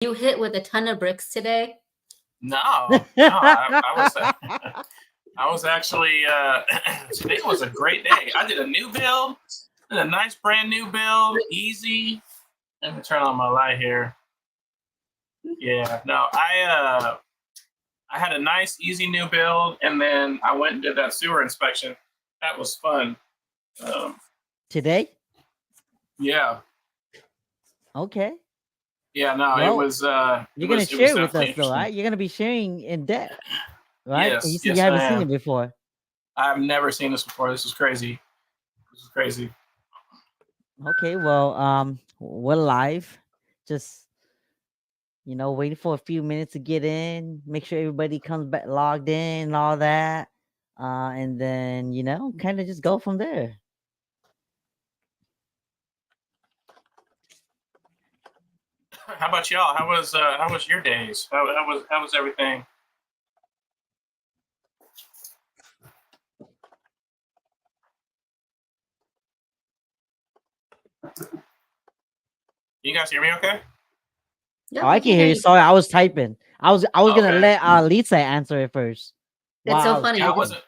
You hit with a ton of bricks today? No, I was actually today was a great day. I did a new build, a nice brand new build, easy. Let me turn on my light here. Yeah, no, I had a nice, easy new build, and then I went and did that sewer inspection. That was fun. Today? Yeah. Okay. Yeah, no, Well, it was. You're gonna share with us though, right? You're gonna be sharing in depth, right? Yes, You see, yes, you haven't I seen am. it before. I've never seen this before. This is crazy. This is crazy. Okay, well, we're live. Just waiting for a few minutes to get in. Make sure everybody comes back logged in and all that, and then kind of just go from there. How about y'all? How was your days? How was everything? You guys hear me okay? Yeah, Oh, I can hear you. Sorry, I was typing. I was gonna Okay. let Lisa answer it first. It's so Wow. funny. Yeah, I wasn't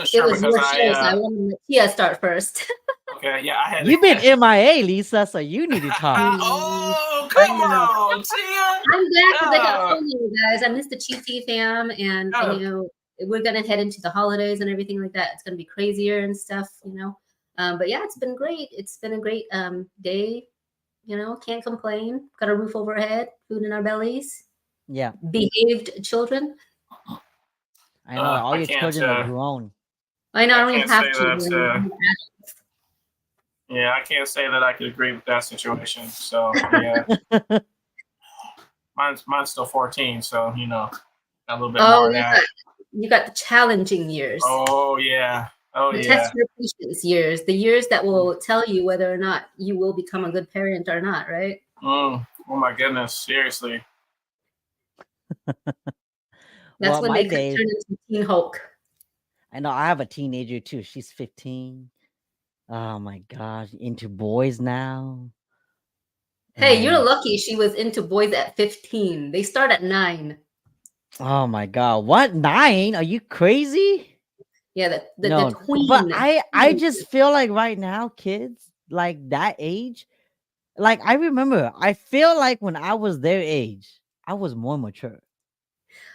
It sure was because your show, so I wanted to let Tia start first. okay, yeah, I had. You've been MIA, Lisa, so you need to talk. Oh, come on, Tia. I'm back because I got phone you guys. I missed the TT fam, and we're gonna head into the holidays and everything like that. It's gonna be crazier and stuff, But yeah, it's been great. It's been a great day. Can't complain. Got a roof over our head, food in our bellies. Yeah. Behaved children. I know all your children are grown. I know. I don't even have children. Yeah, I can't say that I could agree with that situation. So yeah, mine's still 14. So got a little bit more of that. You got the challenging years. Oh yeah. Oh the yeah. Test your patience years, the years that will tell you whether or not you will become a good parent or not, right? Oh my goodness, seriously. That's when they could turn into Teen Hulk. I know. I have a teenager too. She's 15. Oh my gosh, into boys now. Hey, you're lucky she was into boys at 15. They start at 9. Oh my god, what 9? Are you crazy? Yeah, the tween. But I just feel like right now, kids like that age, like I remember, I feel like when I was their age, I was more mature.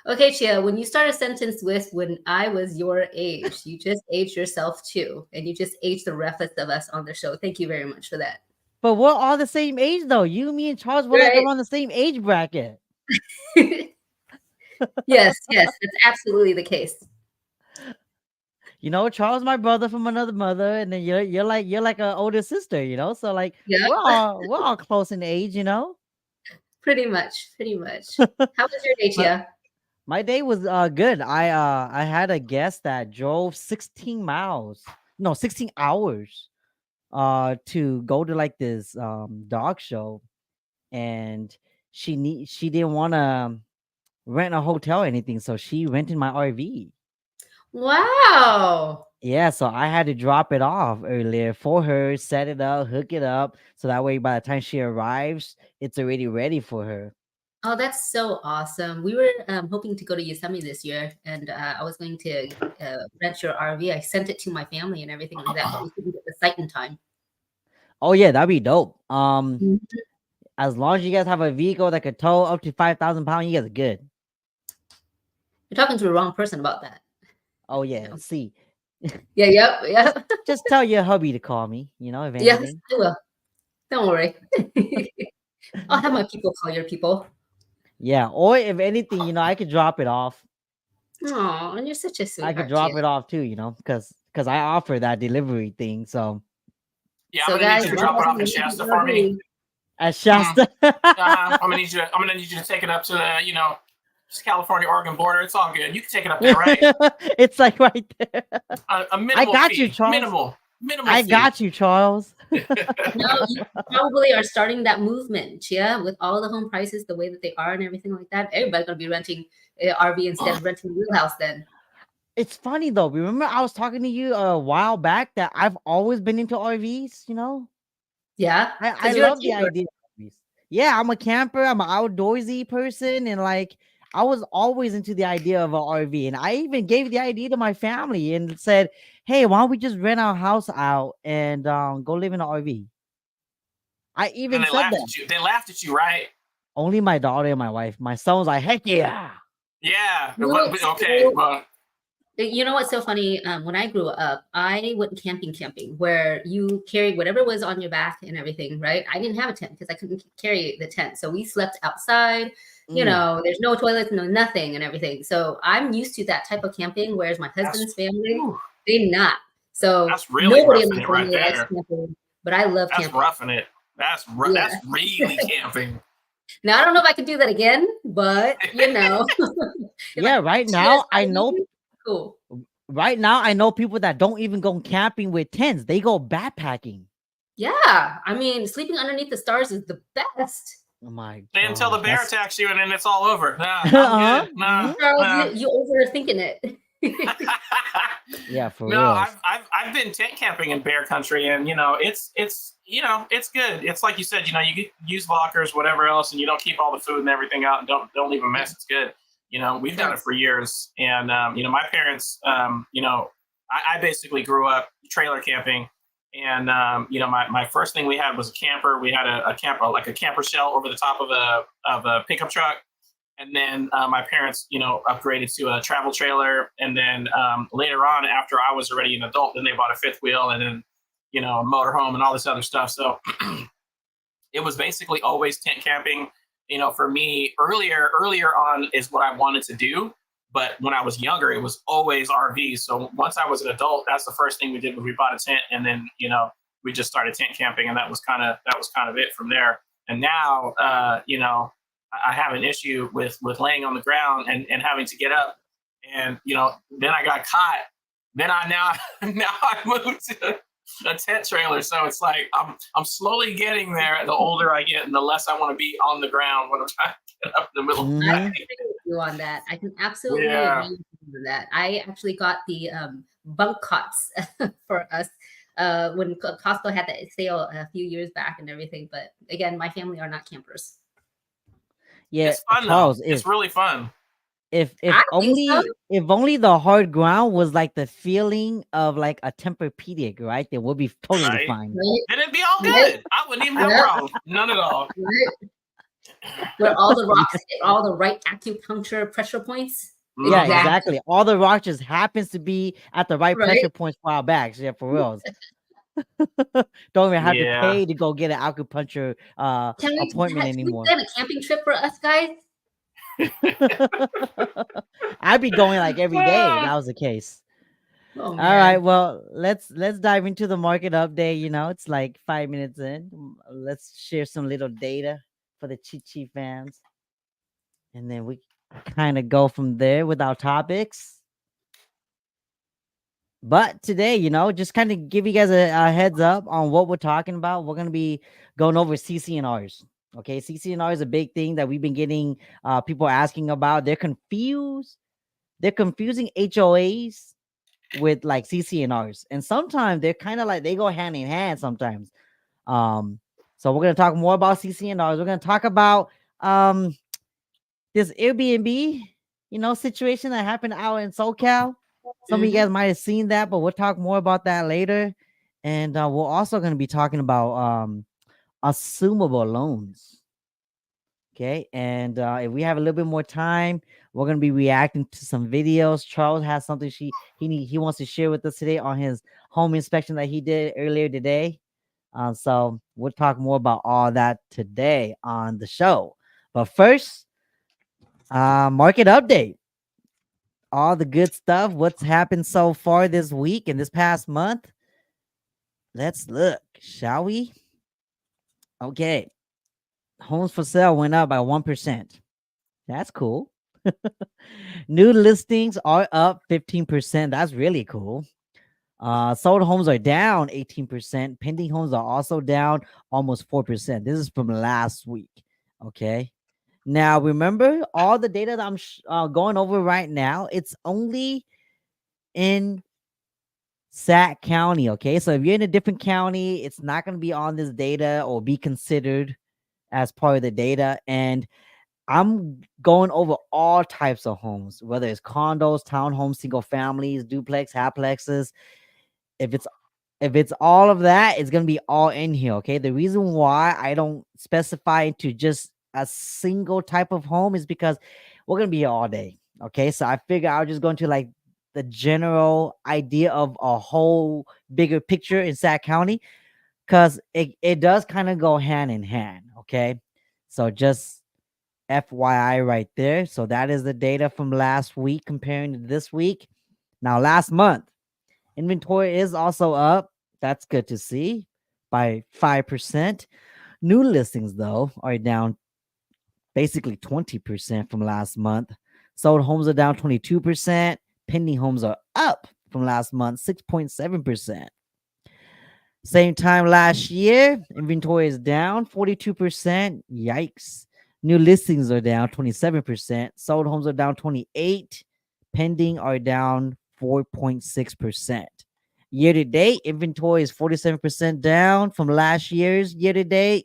Okay, Chia, when you start a sentence with "when I was your age," you just aged yourself too, and you just aged the rest of us on the show. Thank you very much for that. But we're all the same age, though. You, me, and Charles were like around the same age bracket. Yes, that's absolutely the case. Charles, my brother from another mother, and then you're like an older sister, so like we're all close in age, Pretty much. How was your day, Chia? My day was good. I had a guest that drove 16 hours to go to like this dog show, and she didn't want to rent a hotel or anything, so she rented my RV. Wow. Yeah, so I had to drop it off earlier for her, set it up, hook it up, so that way by the time she arrives, it's already ready for her. Oh, that's so awesome. We were hoping to go to Yosemite this year, and I was going to rent your RV. I sent it to my family and everything like that, but we couldn't get the site in time. Oh yeah, that'd be dope. As long as you guys have a vehicle that could tow up to 5,000 pounds, you guys are good. You're talking to the wrong person about that. Oh yeah, see. Yeah. Just tell your hubby to call me, if anything. Yes, I will. Don't worry. I'll have my people call your people. Yeah, or if anything, I could drop it off. Oh, and you're such a sweetheart. I could drop it off too, because I offer that delivery thing. So yeah, I'm gonna need you to drop it off at Shasta for me. At Shasta, I'm gonna need you to take it up to the California-Oregon border. It's all good. You can take it up there, right? It's like right there. A minimal I got fee. you, Charles. Minimal. I got you, Charles. No, you probably are starting that movement, yeah. With all the home prices the way that they are and everything like that, everybody's gonna be renting an RV instead of renting a real house. Then it's funny though. Remember, I was talking to you a while back that I've always been into RVs. Yeah, I love the idea of RVs. Yeah, I'm a camper. I'm an outdoorsy person, and like I was always into the idea of an RV, and I even gave the idea to my family and said, "Hey, why don't we just rent our house out and go live in an RV?" I And even they said laughed that. at you. They laughed at you, right? Only my daughter and my wife. My son was like, "Heck yeah!" Yeah. You know, Okay. Well, you know what's so funny? When I grew up, I went camping, where you carried whatever was on your back and everything, right? I didn't have a tent because I couldn't carry the tent. So we slept outside. You know, there's no toilets, no nothing and everything. So I'm used to that type of camping, whereas my husband's family, they're not. So that's really nobody in roughing my it right family likes there. camping, but I love That's camping. roughing it. That's Yeah. really camping. Now I don't know if I could do that again, but you know, Yeah, right now I know. cool. Right now I know people that don't even go camping with tents. They go backpacking. Yeah, I mean, sleeping underneath the stars is the best. Oh my Then until the god. bear attacks you and then it's all over. Nah, I'm Uh-huh. good. Nah, Charles, nah. you overthinking it. Yeah, for No, real. I've been tent camping in bear country, and you know it's it's good. It's like you said, you get, use lockers, whatever else, and you don't keep all the food and everything out, and don't leave a mess. It's good. We've done it for years, and my parents, I basically grew up trailer camping, and my first thing we had was a camper. We had a camper, like a camper shell over the top of a pickup truck. And then my parents, upgraded to a travel trailer. And then later on, after I was already an adult, then they bought a fifth wheel and then, a motorhome and all this other stuff. So it was basically always tent camping. For me, earlier on is what I wanted to do. But when I was younger, it was always RVs. So once I was an adult, that's the first thing we did was we bought a tent, and then we just started tent camping, and that was kind of it from there. And now, I have an issue with laying on the ground and having to get up, and then I got caught. Then I now I moved to a tent trailer, so it's like I'm slowly getting there. The older I get, and the less I want to be on the ground when I'm trying to get up in the middle of the I night. agree with you on that. I can absolutely Yeah. agree with you on that. I actually got the bunk cots for us when Costco had that sale a few years back and everything. But again, my family are not campers. Yeah, It's fun Charles, though. It's really fun. if I think so. if only the hard ground was like the feeling of like a Tempur-Pedic, right? Then we'll be totally Right. fine. Right? Then it'd be all good. Right. I wouldn't even have a Yep. problem. None at all. Right? Where all the rocks hit all the right acupuncture pressure points. Yeah, exactly. All the rock just happens to be at the right Right? pressure points for our backs. Yeah, for real. Don't even have to Yeah. pay to go get an acupuncture appointment Can we anymore. plan a camping trip for us guys? I'd be going like every day if that was the case. Oh, All man. right, well, let's dive into the market update. It's like 5 minutes in. Let's share some little data for the Chi fans, and then we kind of go from there with our topics. But today, just kind of give you guys a heads up on what we're talking about. We're going to be going over CCNRs. Okay, CCNR is a big thing that we've been getting people asking about. They're confused. They're confusing HOAs with like CCNRs, and sometimes they're kind of like they go hand in hand sometimes. So we're going to talk more about CCNRs. We're going to talk about this Airbnb, situation that happened out in SoCal. Some of you guys might have seen that, but we'll talk more about that later. And we're also going to be talking about assumable loans. Okay. And if we have a little bit more time, we're going to be reacting to some videos. Charles has something he wants to share with us today on his home inspection that he did earlier today. So we'll talk more about all that today on the show. But first, market update. All the good stuff. What's happened so far this week and this past month? Let's look, shall we? Okay. Homes for sale went up by 1%. That's cool. New listings are up 15%. That's really cool. Sold homes are down 18%. Pending homes are also down almost 4%. This is from last week. Okay. Now, remember all the data that I'm going over right now, it's only in Sac County. Okay. So if you're in a different county, it's not going to be on this data or be considered as part of the data, and I'm going over all types of homes, whether it's condos, townhomes, single families, duplex, haplexes. If it's all of that, it's gonna be all in here. Okay. The reason why I don't specify into just a single type of home is because we're gonna be here all day. Okay. So I figure I'll just go into like the general idea of a whole bigger picture in Sac County, because it does kind of go hand in hand. Okay. So just FYI right there. So that is the data from last week comparing to this week. Now, last month, inventory is also up. That's good to see by 5%. New listings, though, are down basically 20% from last month. Sold homes are down 22%. Pending homes are up from last month, 6.7%. Same time last year, inventory is down 42%. Yikes. New listings are down 27%. Sold homes are down 28%. Pending are down 4.6%. Year to date, inventory is 47% down from last year's year to date.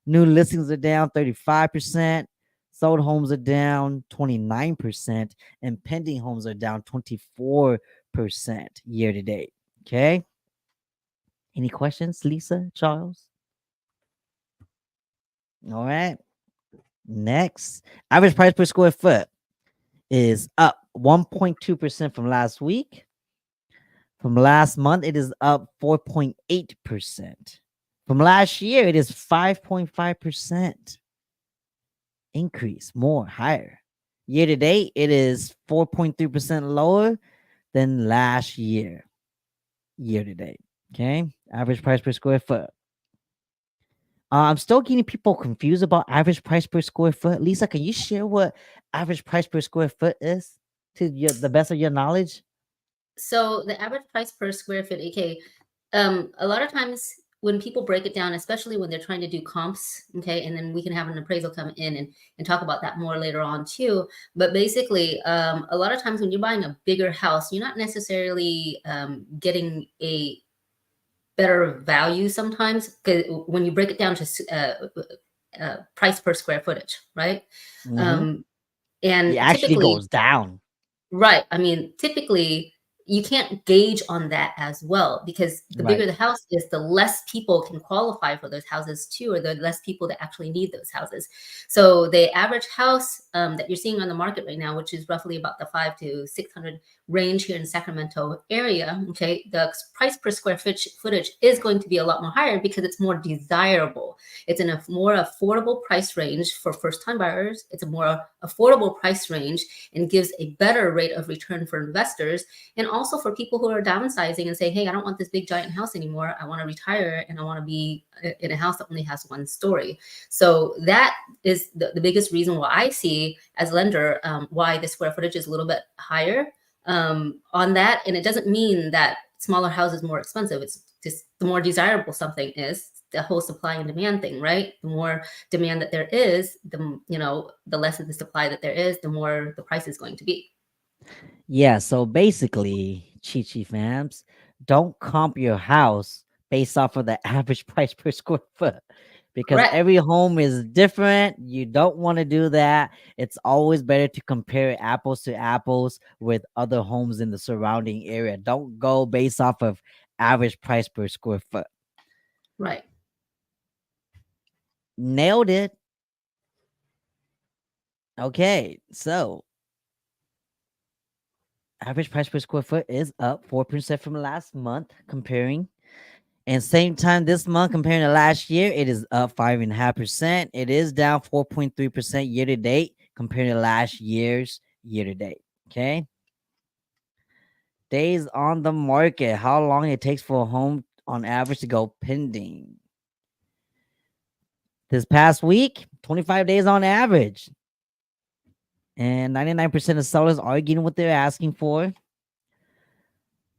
New listings are down 35%. Sold homes are down 29%. And pending homes are down 24% year to date. Okay. Any questions, Lisa, Charles? All right. Next, average price per square foot is up 1.2% from last week. From last month, it is up 4.8%. From last year, it is 5.5% increase, more higher. Year to date, it is 4.3% lower than last year. Year to date. Okay. Average price per square foot. I'm still getting people confused about average price per square foot. Lisa, can you share what average price per square foot is to the best of your knowledge? So the average price per square foot, okay, a lot of times when people break it down, especially when they're trying to do comps, okay, and then we can have an appraisal come in and talk about that more later on too. But basically, a lot of times when you're buying a bigger house, you're not necessarily getting a better value sometimes, because when you break it down to price per square footage, right? Mhm. And It actually typically, goes down. right. I mean, typically you can't gauge on that as well, because the Right. bigger the house is, the less people can qualify for those houses too, or the less people that actually need those houses. So the average house that you're seeing on the market right now, which is roughly about the 500 to 600 range here in Sacramento area, okay, the price per square footage is going to be a lot more higher because it's more desirable. It's in a more affordable price range for first-time buyers. It's a more affordable price range and gives a better rate of return for investors, and also for people who are downsizing and say, hey, I don't want this big giant house anymore. I want to retire and I want to be in a house that only has one story. So that is the biggest reason why I see as a lender why the square footage is a little bit higher on that. And it doesn't mean that smaller houses more expensive. It's just the more desirable something is, the whole supply and demand thing, right? The more demand that there is, the less of the supply that there is, the more the price is going to be. Yeah, so basically, Chi fams, don't comp your house based off of the average price per square foot, because Correct. every home is different. You don't want to do that. It's always better to compare apples to apples with other homes in the surrounding area. Don't go based off of average price per square foot. Right. Nailed it. Okay, so average price per square foot is up 4% from last month comparing. And same time this month comparing to last year, it is up 5.5%. It is down 4.3% year to date compared to last year's year to date. Okay. Days on the market. How long it takes for a home on average to go pending. This past week, 25 days on average. And 99% of sellers are getting what they're asking for.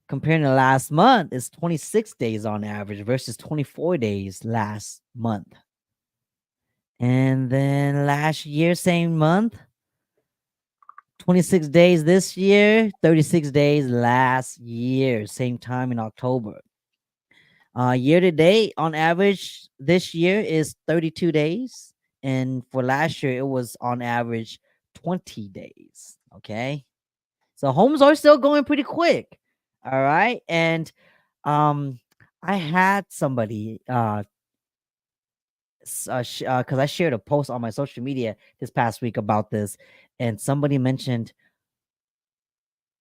Comparing to last month, it's 26 days on average versus 24 days last month. And then last year, same month, 26 days this year, 36 days last year, same time in October. Year to date, on average, this year is 32 days. and for last year it was on average 20 days. Okay, so homes are still going pretty quick. All right, and I had somebody because I shared a post on my social media this past week about this, and somebody mentioned,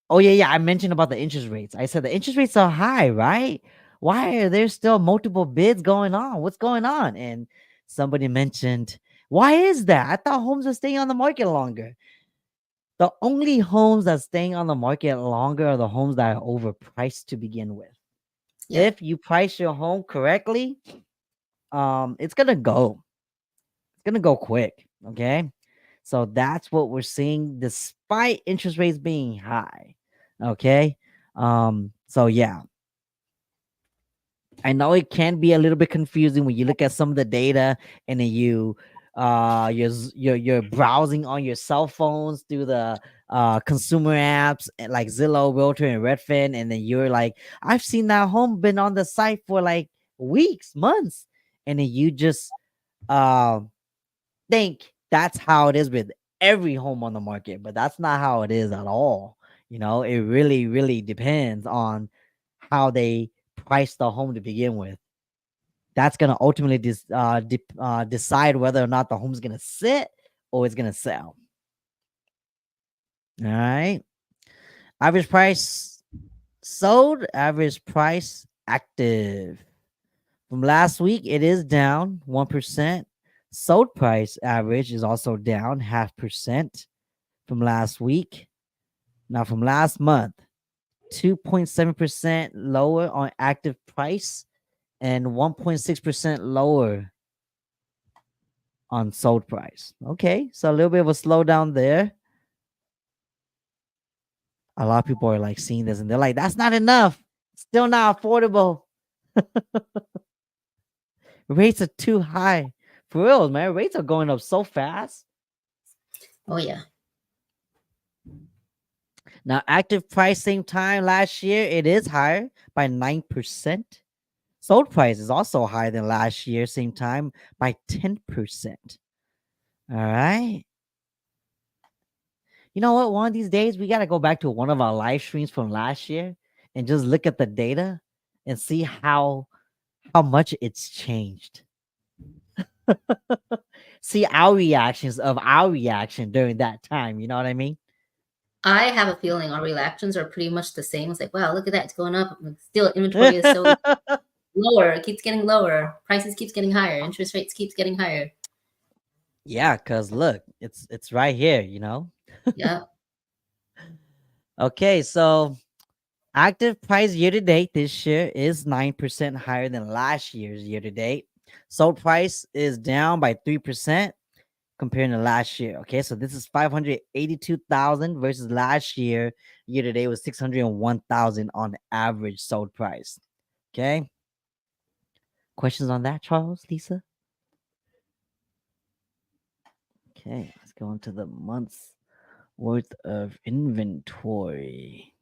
oh yeah, I mentioned about the interest rates. I said the interest rates are high, right? Why are there still multiple bids going on? What's going on? And somebody mentioned, why is that? I thought homes are staying on the market longer. The only homes that's staying on the market longer are the homes that are overpriced to begin with. Yeah. If you price your home correctly, it's gonna go. It's gonna go quick. Okay. So that's what we're seeing despite interest rates being high. Okay. So yeah, I know it can be a little bit confusing when you look at some of the data and then you're browsing on your cell phones through the consumer apps like Zillow, Realtor, and Redfin, and then you're like, I've seen that home been on the site for like weeks, months, and then you just uh think that's how it is with every home on the market, but that's not how it is at all. It really, really depends on how they price the home to begin with. That's gonna ultimately decide whether or not the home's gonna sit or it's gonna sell. All right. Average price sold, average price active. From last week, it is down 1%. Sold price average is also down 0.5% from last week. Now, from last month, 2.7% lower on active price and 1.6% lower on sold price. Okay, so a little bit of a slowdown there. A lot of people are like seeing this and they're like, that's not enough. Still not affordable. Rates are too high. For real, man. Rates are going up so fast. Oh yeah. Now, active price same time last year, it is higher by 9%. Sold price is also higher than last year, same time by 10%. All right. You know what? One of these days, we got to go back to one of our live streams from last year and just look at the data and see how much it's changed. See our reactions of our reaction during that time. You know what I mean? I have a feeling our reactions are pretty much the same. It's like, wow, look at that, it's going up. Still, inventory is so lower. It keeps getting lower. Prices keeps getting higher. Interest rates keeps getting higher. Yeah, because look, it's right here. Yeah. Okay, so active price year to date this year is 9% higher than last year's year to date. Sold price is down by 3% compared to last year. Okay, so this is 582,000 versus last year to date was 601,000 on average sold price. Okay, questions on that, Charles, Lisa? Okay, let's go into the month's worth of inventory.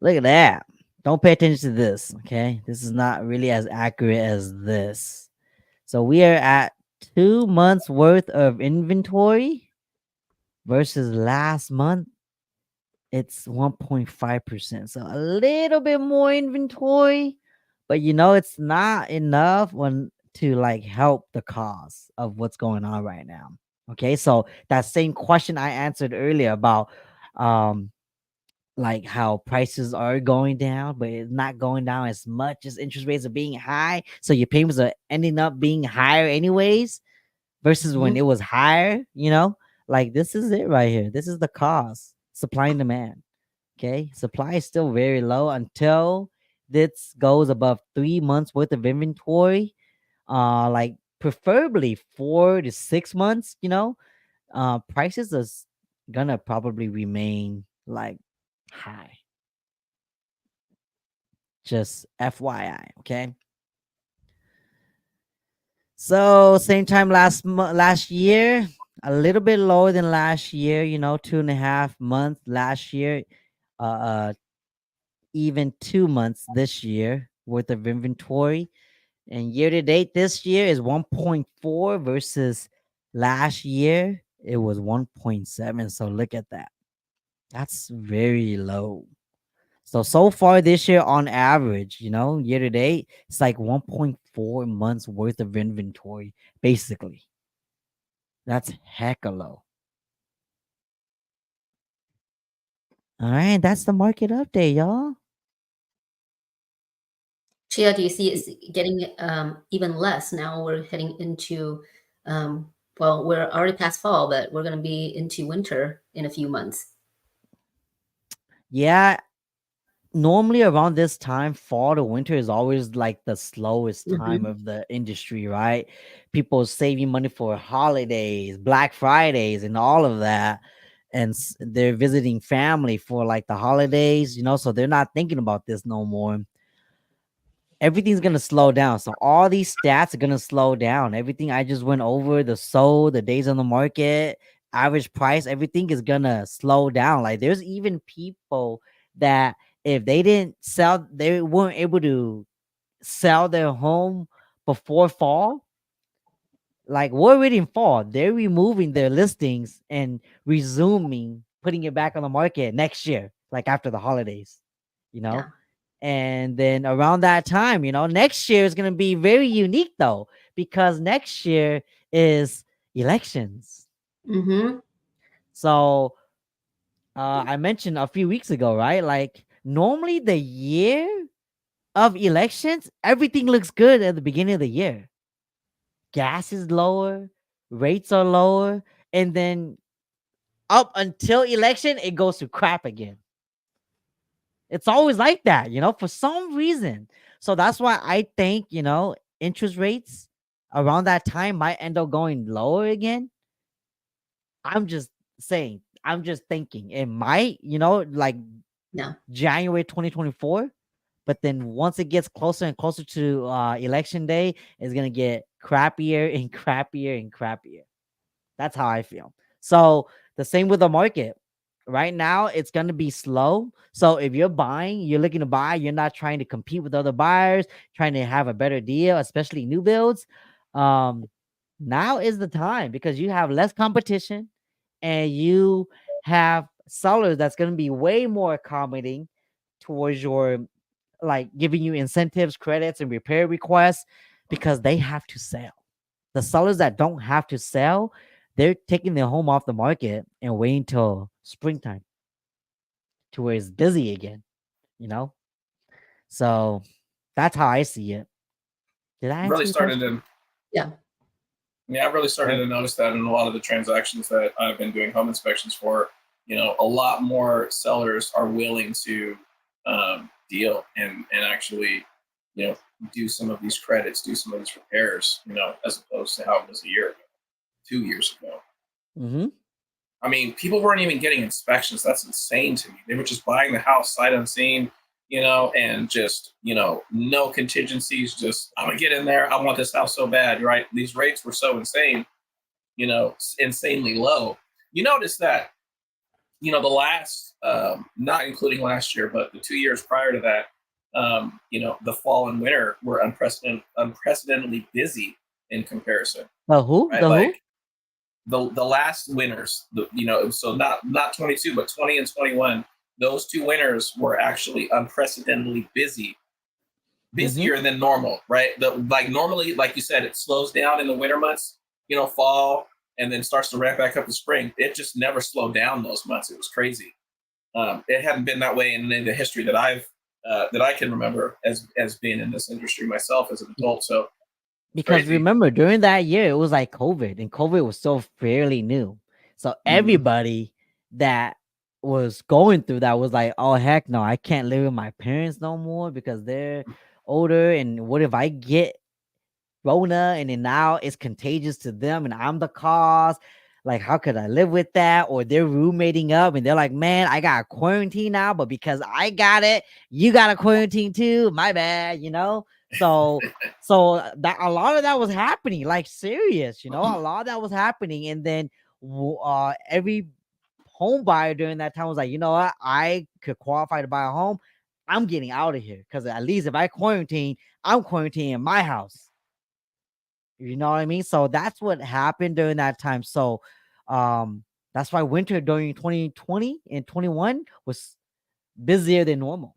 Look at that. Don't pay attention to this. Okay, this is not really as accurate as this. So we are at 2 months worth of inventory versus last month it's 1.5%. So a little bit more inventory, but it's not enough to like help the cause of what's going on right now. Okay, so that same question I answered earlier about like how prices are going down, but it's not going down as much as interest rates are being high. So your payments are ending up being higher anyways, versus when Mhm. it was higher, like this is it right here. This is the cost, supply and demand. Okay. Supply is still very low until this goes above 3 months worth of inventory. Like preferably 4 to 6 months, prices is gonna probably remain like high. Just FYI, okay? So same time last year, a little bit lower than last year, 2.5 months last year, even 2 months this year worth of inventory. And year to date this year is 1.4 versus last year it was 1.7. So look at that. That's very low. So far this year on average, year to date, it's like 1.4 months worth of inventory, basically. That's hecka low. All right, that's the market update, y'all. Chia, do you see it's getting even less now? We're heading into, well, we're already past fall, but we're going to be into winter in a few months. Yeah, normally around this time, fall to winter is always like the slowest time Mhm. of the industry, right? People saving money for holidays, Black Fridays, and all of that. And they're visiting family for like the holidays, so they're not thinking about this no more. Everything's gonna slow down. So all these stats are gonna slow down. Everything I just went over, the sold, the days on the market, average price, everything is gonna slow down. Like there's even people that if they didn't sell, they weren't able to sell their home before fall. Like we're already in fall. They're removing their listings and resuming putting it back on the market next year, like after the holidays, you know. Yeah. And then around that time, next year is going to be very unique though, because next year is elections. Mm-hmm. So I mentioned a few weeks ago, right? Like normally the year of elections, everything looks good at the beginning of the year. Gas is lower, rates are lower, and then up until election, it goes to crap again. It's always like that, for some reason. So that's why I think, interest rates around that time might end up going lower again. I'm just saying, I'm just thinking it might, like Yeah. January 2024. But then once it gets closer and closer to election day, it's going to get crappier and crappier and crappier. That's how I feel. So the same with the market. Right now, it's going to be slow. So if you're buying, you're looking to buy, you're not trying to compete with other buyers, trying to have a better deal, especially new builds. Um, Now is the time because you have less competition and you have sellers that's going to be way more accommodating towards your, like, giving you incentives, credits, and repair requests because they have to sell. The sellers that don't have to sell, they're taking their home off the market and waiting till springtime to where it's busy again, you know? So that's how I see it. Did I answer Really your started question? to, Yeah. yeah, I've really started to notice that in a lot of the transactions that I've been doing home inspections for. A lot more sellers are willing to deal and actually, you know, do some of these credits, do some of these repairs, as opposed to how it was a year ago, 2 years ago. Mm-hmm. I mean, people weren't even getting inspections. That's insane to me. They were just buying the house sight unseen, and just, no contingencies. Just, I'm going to get in there. I want this house so bad, right? These rates were so insane, insanely low. You notice that, the last, not including last year, but the 2 years prior to that, the fall and winter were unprecedentedly busy in comparison, The who? right? The who? Like, the last winners, so not 22, but 20 and 21. Those two winners were actually unprecedentedly Mm-hmm. busier than normal, right? Like normally, like you said, it slows down in the winter months, fall, and then starts to ramp back up in spring. It just never slowed down those months. It was crazy. It hadn't been that way in the history that I can remember as being in this industry myself as an adult. So it's Because crazy. remember, during that year, it was like COVID, and COVID was still fairly new. So Mhm. everybody that was going through that was like, oh, heck no, I can't live with my parents no more because they're older. And what if I get Rona and then now it's contagious to them and I'm the cause? Like, how could I live with that? Or they're roommating up and they're like, man, I got quarantine now, but because I got it, you got a quarantine too. My bad. So that a lot of that was happening, like serious, a lot of that was happening. And then every home buyer during that time was like, you know what, I could qualify to buy a home. I'm getting out of here because at least if I quarantine, I'm quarantining in my house. You know what I mean? So that's what happened during that time. So that's why winter during 2020 and 21 was busier than normal.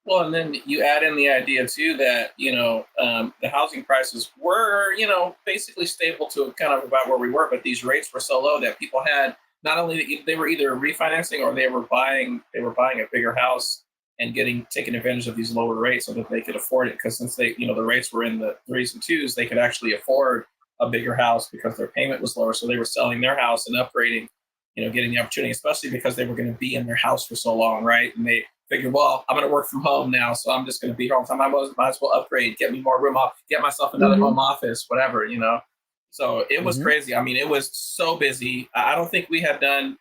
Well, and then you add in the idea too that the housing prices were basically stable to kind of about where we were, but these rates were so low that people had not only they were either refinancing or they were buying a bigger house and taking advantage of these lower rates so that they could afford it, because since they the rates were in the 3s and 2s, they could actually afford a bigger house because their payment was lower, so they were selling their house and upgrading, getting the opportunity, especially because they were going to be in their house for so long, right? And they figured, well, I'm going to work from home now, so I'm just going to be here all the time. I might as well upgrade, get me more room off, get myself another home office, whatever, So it was crazy. I mean, it was so busy. I don't think we had done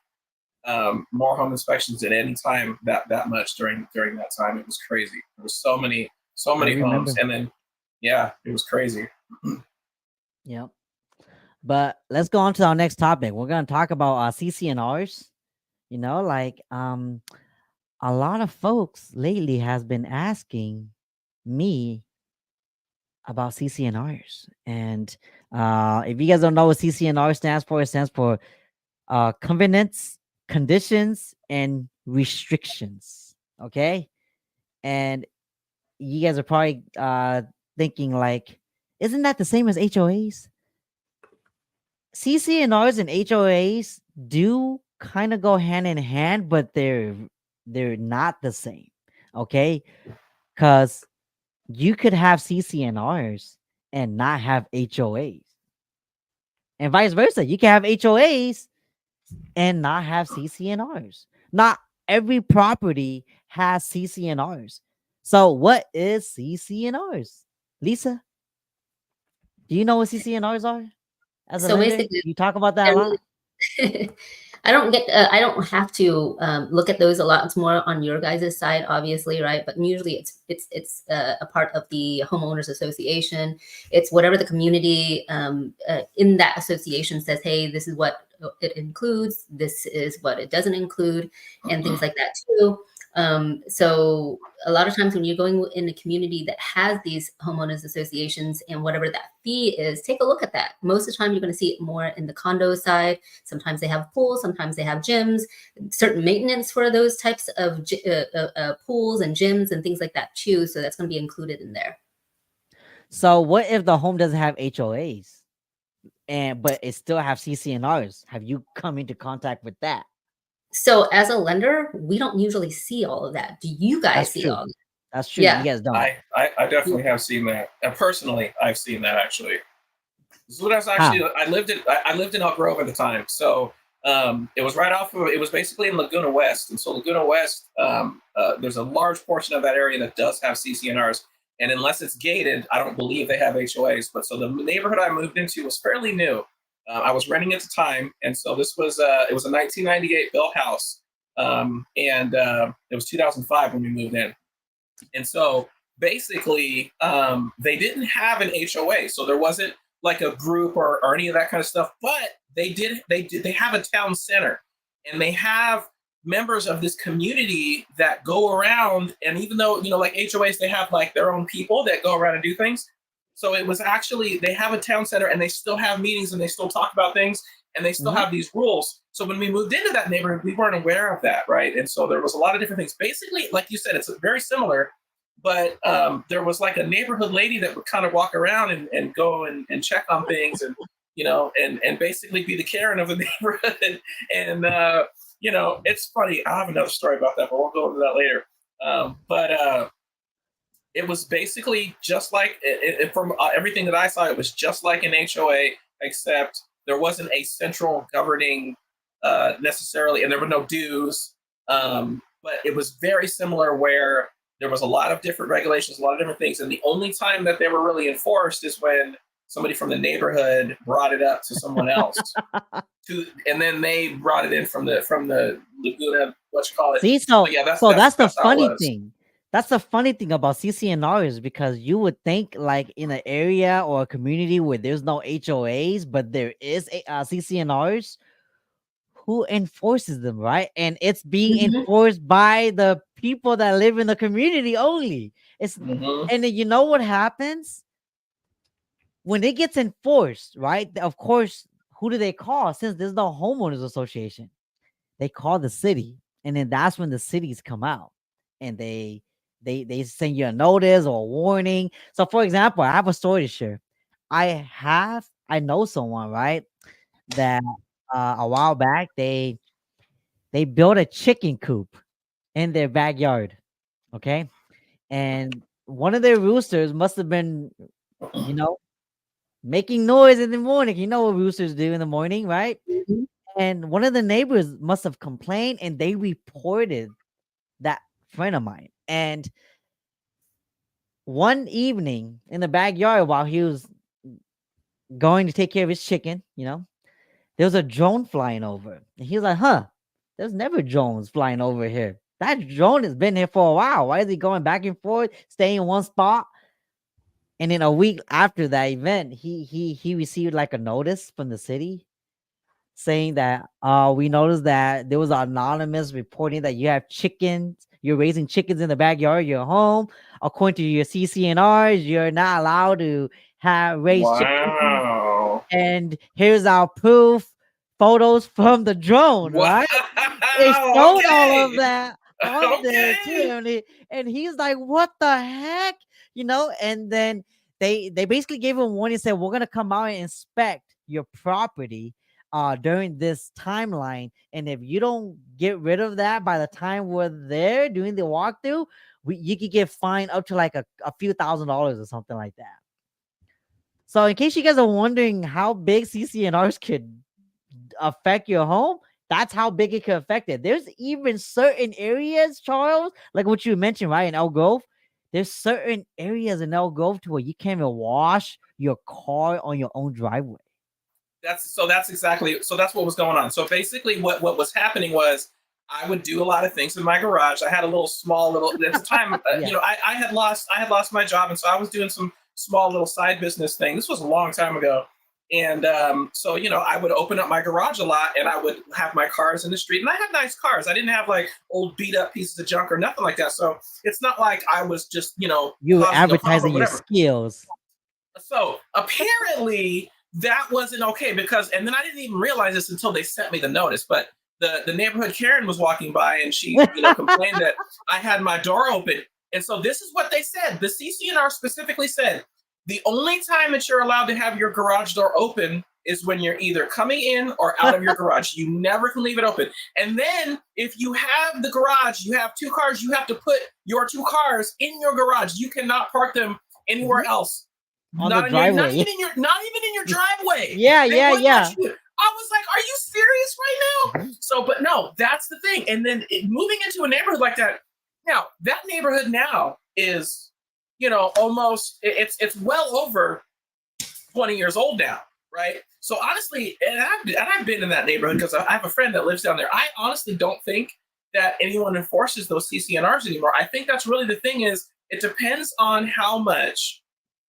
more home inspections at any time that much during that time. It was crazy. There was so many homes, and then it was crazy. Yep. But let's go on to our next topic. We're going to talk about CCNRs. A lot of folks lately has been asking me about CCNRs. And if you guys don't know what CCNR stands for, it stands for covenants, conditions, and restrictions. Okay. And you guys are probably thinking like, isn't that the same as HOAs? CCNRs and HOAs do kind of go hand in hand, but they're not the same. Okay. Because you could have CCNRs and not have HOAs. And vice versa. You can have HOAs and not have CCNRs. Not every property has CCNRs. So what is CCNRs? Lisa, do you know what CCNRs are? As a lender, basically, you talk about that a lot. I don't have to look at those a lot. It's more on your guys' side, obviously, right? But usually it's a part of the homeowners association. It's whatever the community in that association says, hey, this is what it includes, this is what it doesn't include, and things like that too. So a lot of times when you're going in a community that has these homeowners associations and whatever that fee is, take a look at that. Most of the time you're going to see it more in the condo side. Sometimes they have pools, sometimes they have gyms, certain maintenance for those types of pools and gyms and things like that too. So that's going to be included in there. So what if the home doesn't have HOAs but it still have CCNRs? Have you come into contact with that? So as a lender, we don't usually see all of that. Do you guys see all of that? That's true. Yeah. You guys don't. I definitely have seen that. And personally, I've seen that actually. This was actually I lived in Elk Grove at the time. So it was right off of, it was basically in Laguna West. And so Laguna West, there's a large portion of that area that does have CCNRs. And unless it's gated, I don't believe they have HOAs. But so the neighborhood I moved into was fairly new. I was renting at the time, and so this was it was a 1998 built house, and it was 2005 when we moved in. And so basically, they didn't have an HOA, so there wasn't like a group or any of that kind of stuff. But they have a town center, and they have members of this community that go around. And even though like HOAs, they have like their own people that go around and do things. So it was actually, they have a town center and they still have meetings and they still talk about things and they still have these rules. So when we moved into that neighborhood, we weren't aware of that, right? And so there was a lot of different things. Basically, like you said, it's very similar, but there was like a neighborhood lady that would kind of walk around and go and check on things and, and basically be the Karen of the neighborhood. And it's funny. I have another story about that, but we'll go into that later. It was basically just like, from everything that I saw, it was just like an HOA, except there wasn't a central governing necessarily, and there were no dues. But it was very similar where there was a lot of different regulations, a lot of different things. And the only time that they were really enforced is when somebody from the neighborhood brought it up to someone else. And then they brought it in from the Laguna, what you call it. See, so that's the funny thing. That's the funny thing about CCNRs, because you would think like in an area or a community where there's no HOAs, but there is CCNRs, who enforces them, right? And it's being Mhm. enforced by the people that live in the community only. It's and then you know what happens when it gets enforced, right? Of course, who do they call? Since there's no homeowners association, they call the city, and then that's when the cities come out and they send you a notice or a warning. So, for example, I have a story to share. I know someone, right, that a while back they built a chicken coop in their backyard, okay, and one of their roosters must have been, you know, making noise in the morning. You know what roosters do in the morning, right? Mhm. And one of the neighbors must have complained and they reported that friend of mine. And one evening in the backyard while he was going to take care of his chicken, there was a drone flying over. And he was like, huh, there's never drones flying over here. That drone has been here for a while. Why is he going back and forth, staying in one spot? And then a week after that event, he received like a notice from the city saying that we noticed that there was an anonymous reporting that you have chickens, you're raising chickens in the backyard of your home. According to your CCNRs, you're not allowed to have raised chickens. Wow. And here's our proof, photos from the drone, Wow. right? It showed all of Okay. that on there too. Okay. And he's like, what the heck? And then they basically gave him warning, said, we're gonna come out and inspect your property during this timeline. And if you don't get rid of that by the time we're there doing the walkthrough, you could get fined up to like a few $1,000s or something like that. So in case you guys are wondering how big CCNRs could affect your home, that's how big it could affect it. There's even certain areas, Charles, like what you mentioned, right, in Elk Grove. There's certain areas in Elk Grove to where you can't even wash your car on your own driveway. That's what was going on. So basically what was happening was I would do a lot of things in my garage. I had a small little at the time, Yeah. I had lost my job, and so I was doing some small little side business thing. This was a long time ago. And so, I would open up my garage a lot and I would have my cars in the street. And I had nice cars. I didn't have like old beat up pieces of junk or nothing like that. So it's not like I was just, You were causing a problem or advertising your whatever. skills. So apparently that wasn't okay and then I didn't even realize this until they sent me the notice. But the neighborhood Karen was walking by and she, complained that I had my door open. And so this is what they said. The CCNR specifically said, the only time that you're allowed to have your garage door open is when you're either coming in or out of your garage. You never can leave it open. And then if you have the garage, you have two cars, you have to put your two cars in your garage. You cannot park them anywhere else. On the driveway. Not even in your driveway. Yeah. I was like, are you serious right now? So, but no, that's the thing. And then moving into a neighborhood like that, now that neighborhood now is, almost it's well over 20 years old now, right? So honestly, and I've been in that neighborhood because I have a friend that lives down there. I honestly don't think that anyone enforces those CCNRs anymore. I think that's really the thing is it depends on how much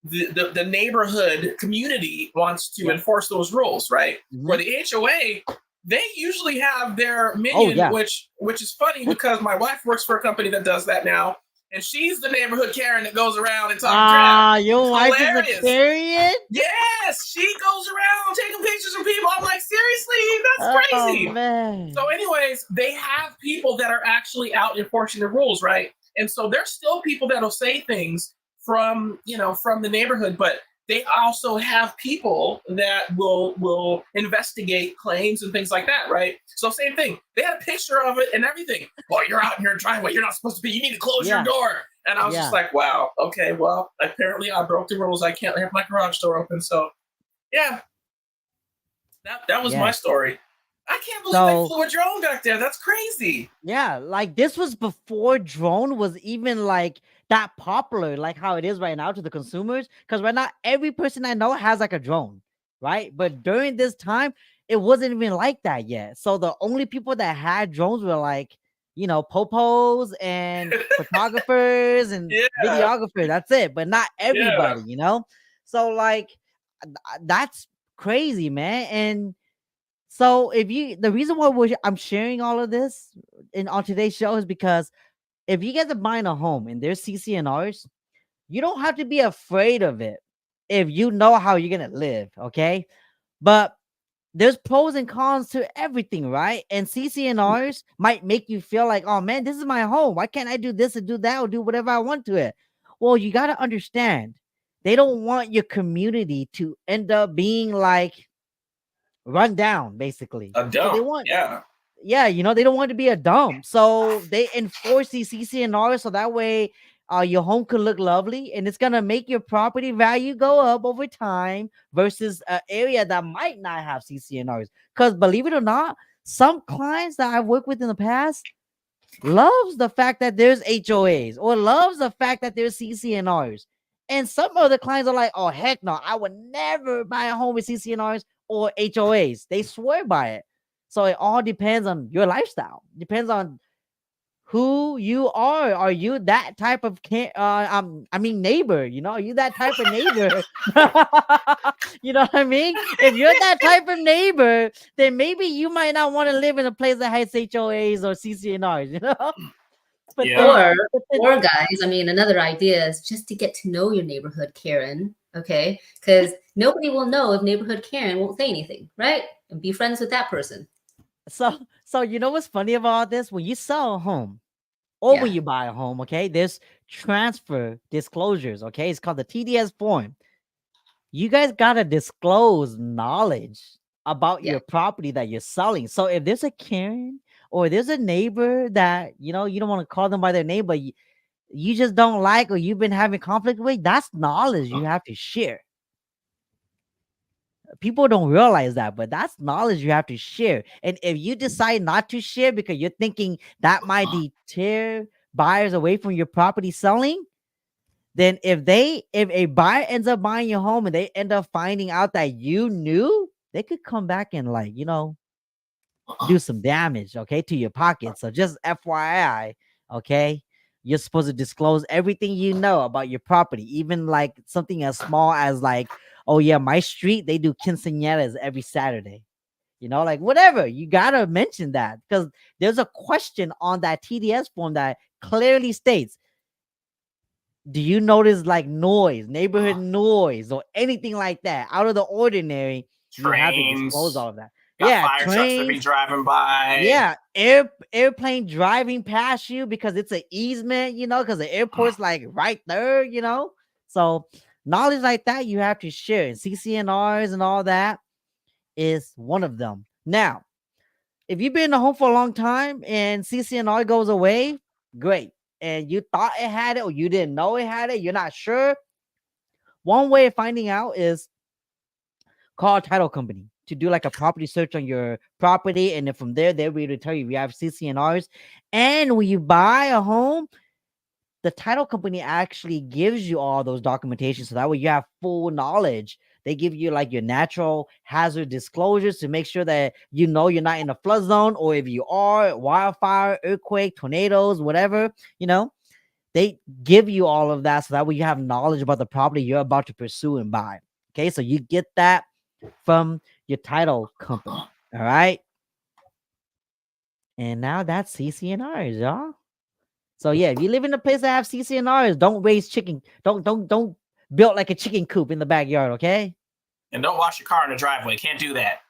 the neighborhood community wants to enforce those rules, right? Where the HOA, they usually have their minion, which is funny because my wife works for a company that does that now, and she's the neighborhood Karen that goes around and talks crap. Your wife is a Karen? Yes, she goes around taking pictures of people. I'm like, seriously, that's crazy. Oh, man. So anyways, they have people that are actually out enforcing the rules, right? And so there's still people that'll say things from the neighborhood, but they also have people that will investigate claims and things like that, right? So same thing. They had a picture of it and everything. Well, you're out in your driveway. You're not supposed to be. You need to close your door. And I was just like, wow, okay, well, apparently I broke the rules. I can't have my garage door open. So, yeah, that was my story. I can't believe they flew a drone back there. That's crazy. Yeah, like this was before drone was even like that popular, like how it is right now to the consumers. Because right now, every person I know has like a drone, right? But during this time, it wasn't even like that yet. So the only people that had drones were like, popos and photographers and videographers. That's it. But not everybody, So like, that's crazy, man. And So the reason why I'm sharing all of this on today's show is because if you guys are buying a home and there's CCNRs, you don't have to be afraid of it if you know how you're gonna live, okay? But there's pros and cons to everything, right? And CCNRs might make you feel like, oh man, this is my home. Why can't I do this and do that or do whatever I want to it? Well, you gotta understand, they don't want your community to end up being like run down, basically. A So they dump. want, Yeah. yeah, they don't want to be a dump. So they enforce these CCNRs so that way your home could look lovely, and it's gonna make your property value go up over time versus an area that might not have CCNRs. Because believe it or not, some clients that I've worked with in the past loves the fact that there's HOAs or loves the fact that there's CCNRs. And some other clients are like, oh, heck no, I would never buy a home with CCNRs or HOAs. They swear by it. So it all depends on your lifestyle. Depends on who you are. Are you that type of neighbor? Are you that type of neighbor? You know what I mean? If you're that type of neighbor, then maybe you might not want to live in a place that has HOAs or CCNRs, But Yeah. Or guys, I mean, another idea is just to get to know your neighborhood Karen, okay? Because nobody will know if neighborhood Karen won't say anything, right? And be friends with that person. So you know what's funny about this? When you sell a home or when you buy a home, okay, there's transfer disclosures, okay? It's called the TDS form. You guys gotta disclose knowledge about your property that you're selling. So if there's a Karen or there's a neighbor that you don't want to call them by their name, but you just don't like or you've been having conflict with, that's knowledge you have to share. People don't realize that, but that's knowledge you have to share. And if you decide not to share because you're thinking that might deter buyers away from your property selling, then if a buyer ends up buying your home and they end up finding out that you knew, they could come back and do some damage, okay, to your pocket. So just FYI, okay, you're supposed to disclose everything you know about your property, even like something as small as oh yeah, my street, they do quinceañeras every Saturday. Like whatever, you gotta mention that because there's a question on that TDS form that clearly states, do you notice noise, neighborhood noise, or anything like that out of the ordinary? Trains. You have to disclose all of that. Fire trucks to be driving by. Yeah, airplane driving past you because it's an easement, because the airport's right there, So knowledge like that you have to share. And CCNRs and all that is one of them. Now, if you've been in a home for a long time and CCNR goes away, great. And you thought it had it or you didn't know it had it, you're not sure. One way of finding out is call a title company to do a property search on your property, and then from there they'll be able to tell you if you have CCNRs. And when you buy a home, the title company actually gives you all those documentation, so that way you have full knowledge. They give you your natural hazard disclosures to make sure that you're not in a flood zone, or if you are, wildfire, earthquake, tornadoes, whatever, they give you all of that so that way you have knowledge about the property you're about to pursue and buy. Okay, so you get that from your title company. All right. And now that's CCNRs, y'all. So yeah, if you live in a place that have CCNRs, don't raise chicken. Don't build like a chicken coop in the backyard, okay? And don't wash your car in the driveway. Can't do that.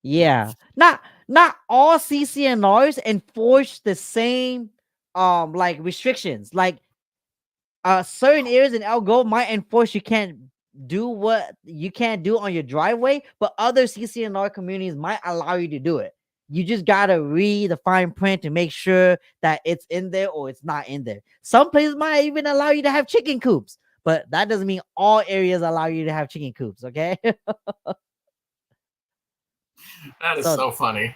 Yeah. Not all CCNRs enforce the same restrictions. Certain areas in Algo might enforce you can't do what you can't do on your driveway, but other CCNR communities might allow you to do it. You just gotta read the fine print to make sure that it's in there or it's not in there. Some places might even allow you to have chicken coops, but that doesn't mean all areas allow you to have chicken coops, okay? That is so funny.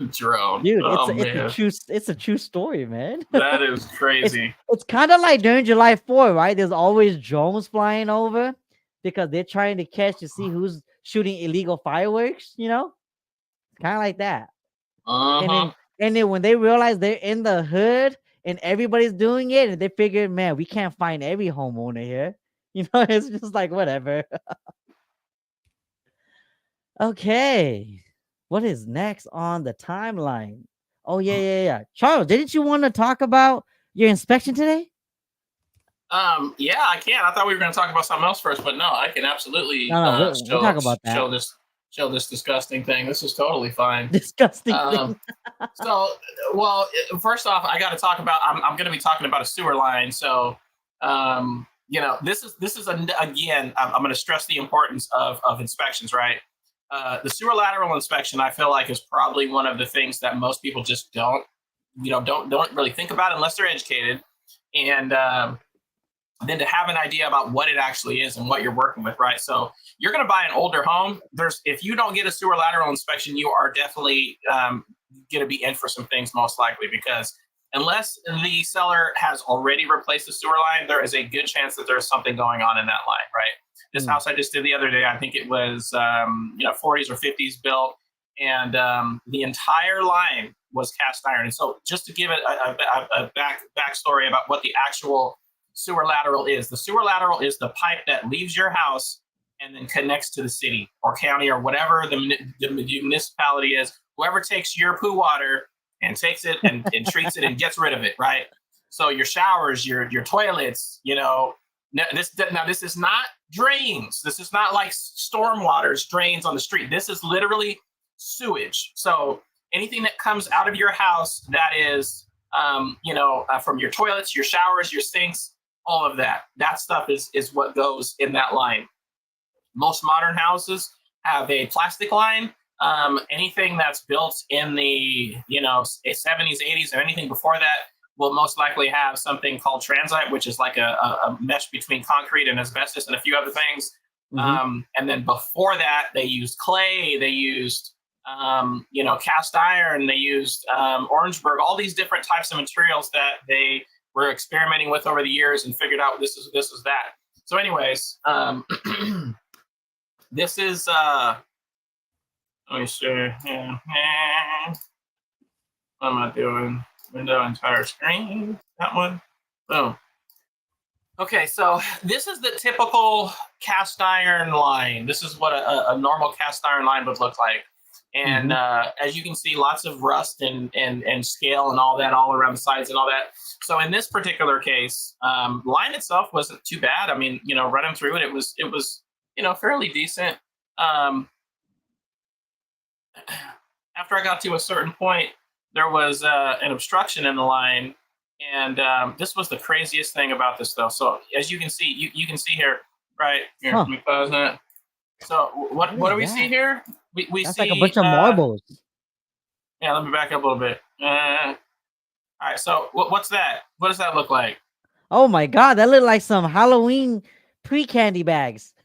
Jerome. Dude, it's a true story, man. That is crazy. It's kind of like during July 4th, right? There's always drones flying over because they're trying to catch to see who's shooting illegal fireworks, It's kind of like that. And then when they realize they're in the hood and everybody's doing it, and they figure, man, we can't find every homeowner here. It's just whatever. Okay. What is next on the timeline? Oh yeah. Charles, didn't you want to talk about your inspection today? Yeah, I can. I thought we were going to talk about something else first, but no, I can absolutely No, we'll talk about that. show this disgusting thing. This is totally fine. Disgusting thing. So, well, first off, I got to talk about. I'm going to be talking about a sewer line. So, this is again. I'm going to stress the importance of inspections, right? The sewer lateral inspection, I feel like, is probably one of the things that most people just don't really think about unless they're educated, and then to have an idea about what it actually is and what you're working with, right? So you're going to buy an older home. If you don't get a sewer lateral inspection, you are definitely going to be in for some things, most likely, because unless the seller has already replaced the sewer line, there is a good chance that there's something going on in that line, right? This house I just did the other day, I think it was 40s or 50s built, and the entire line was cast iron. And so just to give it a backstory about what the actual sewer lateral is. The sewer lateral is the pipe that leaves your house and then connects to the city or county or whatever the municipality is. Whoever takes your poo water and takes it and treats it and gets rid of it, right? So your showers, your toilets, this is not drains. This is not like storm waters, drains on the street. This is literally sewage. So anything that comes out of your house that is, from your toilets, your showers, your sinks, all of that stuff is what goes in that line. Most modern houses have a plastic line. Anything that's built in the 70s, 80s, or anything before that will most likely have something called transite, which is like a mesh between concrete and asbestos and a few other things. And then before that, they used clay, they used cast iron, they used Orangeburg, all these different types of materials that they were experimenting with over the years and figured out this is that. So anyways, this is let me see. Yeah. What am I doing? Window entire screen. That one. Boom. Okay, so this is the typical cast iron line. This is what a normal cast iron line would look like. And as you can see, lots of rust and scale and all that all around the sides and all that. So in this particular case, line itself wasn't too bad. I mean, running through it, it was fairly decent. After I got to a certain point, there was an obstruction in the line, and this was the craziest thing about this, though. So as you can see, you can see here, right? Here, let me pause that. So what do we see here? We That's see like a bunch of marbles. Yeah, let me back up a little bit. All right, so what's that? What does that look like? Oh my God, that looked like some Halloween pre-candy bags.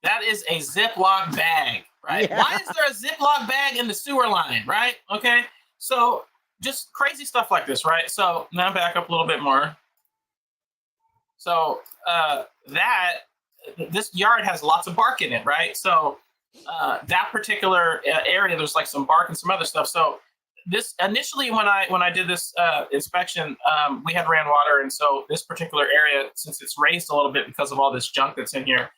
That is a Ziploc bag, right? Yeah. Why is there a Ziploc bag in the sewer line, right? Okay, so just crazy stuff like this, right? So now back up a little bit more. So this yard has lots of bark in it, right? So that particular area, there's like some bark and some other stuff. So this initially, when I did this inspection, we had ran water, and so this particular area, since it's raised a little bit because of all this junk that's in here,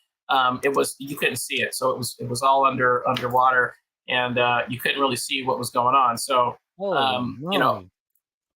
you couldn't see it. So it was all underwater, and you couldn't really see what was going on. So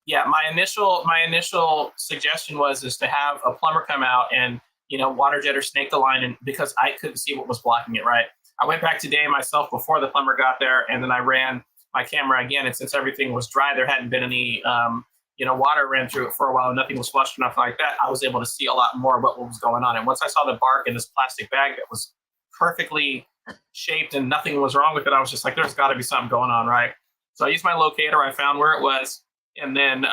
yeah, my initial suggestion is to have a plumber come out and water jet or snake the line, and because I couldn't see what was blocking it, right? I went back today myself before the plumber got there, and then I ran my camera again, and since everything was dry, there hadn't been any water ran through it for a while, nothing was flushed or nothing like that. I was able to see a lot more about what was going on. And once I saw the bark in this plastic bag that was perfectly shaped and nothing was wrong with it, I was just like, there's got to be something going on, right? So I used my locator, I found where it was, and then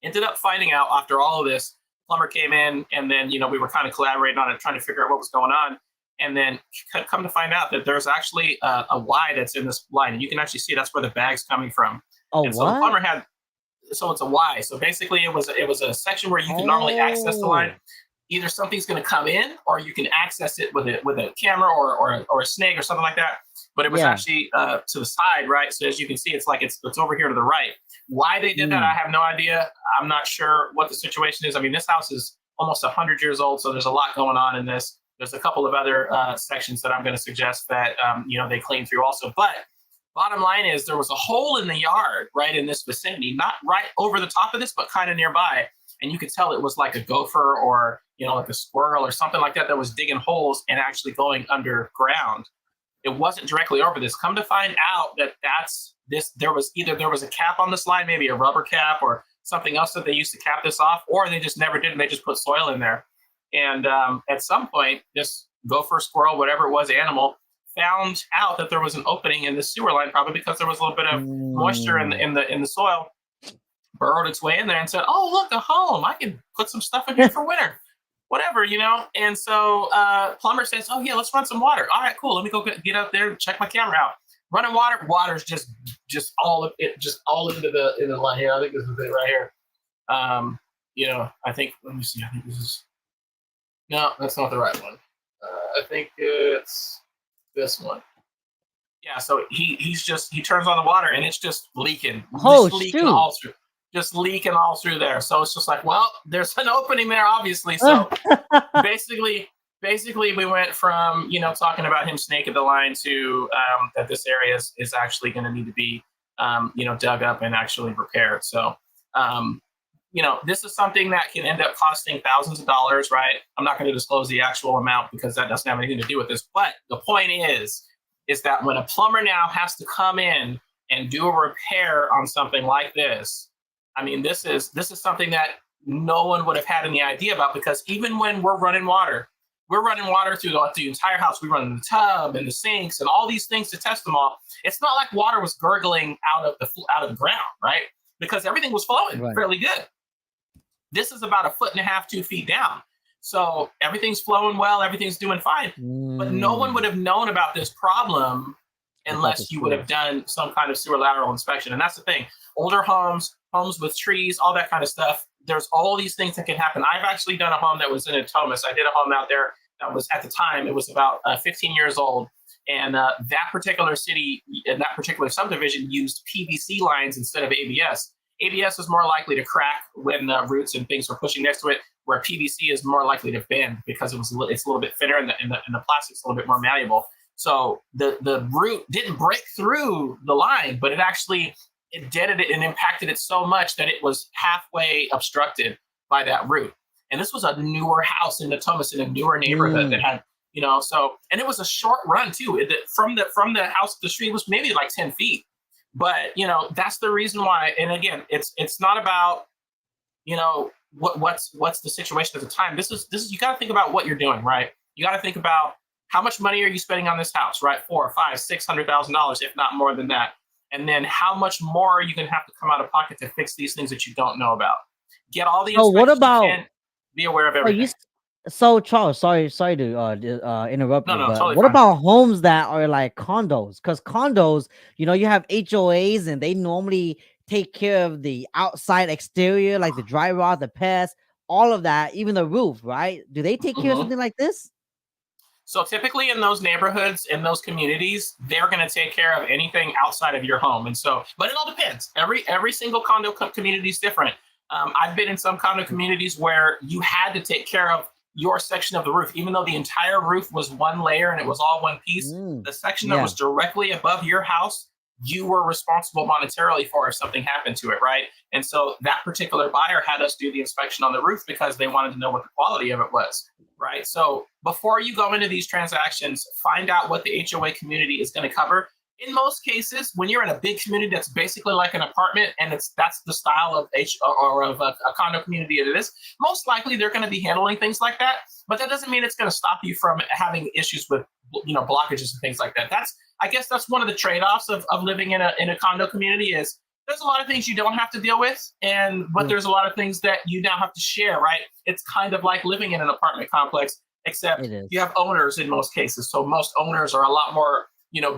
ended up finding out after all of this, plumber came in, and then we were kind of collaborating on it, trying to figure out what was going on. And then come to find out that there's actually a Y that's in this line, and you can actually see that's where the bag's coming from. Oh, and so the plumber so it's a Y. So basically, it was a section where you can normally access the line. Either something's going to come in, or you can access it with a camera or a snake or something like that. But it was actually to the side, right? So as you can see, it's over here to the right. Why they did that, I have no idea. I'm not sure what the situation is. I mean, this house is almost 100 years old, so there's a lot going on in this. There's a couple of other sections that I'm going to suggest that they clean through also. But Bottom line is there was a hole in the yard right in this vicinity, not right over the top of this, but kind of nearby. And you could tell it was like a gopher or, like a squirrel or something like that was digging holes and actually going underground. It wasn't directly over this. Come to find out that there was a cap on this line, maybe a rubber cap or something else that they used to cap this off, or they just never did and they just put soil in there. And at some point, this gopher, squirrel, whatever it was, animal, found out that there was an opening in the sewer line, probably because there was a little bit of moisture in the soil, burrowed its way in there and said, "Oh, look, a home. I can put some stuff in here for winter." Whatever, And so plumber says, "Oh yeah, let's run some water." All right, cool. Let me go get up there and check my camera out. Running water's just all into the line here. I think this is it right here. I think, let me see. I think this is, no, that's not the right one. I think it's this one. Yeah. So he turns on the water and it's just leaking. Oh, just leaking all through there. So it's just like, well, there's an opening there, obviously. So basically we went from, talking about him snaking the line to that this area is actually going to need to be, dug up and actually repaired. So, this is something that can end up costing thousands of dollars, right? I'm not going to disclose the actual amount because that doesn't have anything to do with this. But the point is that when a plumber now has to come in and do a repair on something like this, I mean, this is something that no one would have had any idea about, because even when we're running water through the entire house. We run the tub and the sinks and all these things to test them all. It's not like water was gurgling out of the ground, right? Because everything was flowing fairly good. This is about 1.5 feet, 2 feet down. So everything's flowing well, everything's doing fine. But no one would have known about this problem unless you would have done some kind of sewer lateral inspection. And that's the thing. Older homes with trees, all that kind of stuff. There's all these things that can happen. I've actually done a home that was in Thomas. I did a home out there that was, at the time, it was about 15 years old. And that particular city, and that particular subdivision used PVC lines instead of ABS. ABS is more likely to crack when roots and things were pushing next to it, where PVC is more likely to bend because it's a little bit thinner and the plastic's a little bit more malleable. So the root didn't break through the line, but it dented it and impacted it so much that it was halfway obstructed by that root. And this was a newer house in Thomas, in a newer neighborhood that had, and it was a short run too. From the house to the street was maybe like 10 feet. But, that's the reason why. And again, it's not about, what's the situation at the time. This is, you got to think about what you're doing, right? You got to think about how much money are you spending on this house, right? $400,000, $500,000, $600,000, if not more than that. And then how much more are you going to have to come out of pocket to fix these things that you don't know about? Get all the inspections you can, be aware of everything. So Charles, sorry to interrupt you. No, but totally what fine. about homes that are like condos? Because condos, you have HOAs and they normally take care of the outside exterior, like the dry rot, the pest, all of that, even the roof, right? Do they take care of something like this? So typically in those neighborhoods, in those communities, they're going to take care of anything outside of your home. And so, but it all depends. Every single condo community is different. I've been in some condo communities where you had to take care of your section of the roof, even though the entire roof was one layer and it was all one piece. The section that was directly above your house, you were responsible monetarily for if something happened to it, right? And so that particular buyer had us do the inspection on the roof because they wanted to know what the quality of it was, right? So before you go into these transactions, find out what the HOA community is going to cover. In most cases, when you're in a big community that's basically like an apartment, and that's the style of a condo community it is, most likely they're going to be handling things like that. But that doesn't mean it's going to stop you from having issues with blockages and things like that. I guess that's one of the trade-offs of living in a condo community is there's a lot of things you don't have to deal with, but there's a lot of things that you now have to share, right? It's kind of like living in an apartment complex, except you have owners in most cases. So most owners are a lot more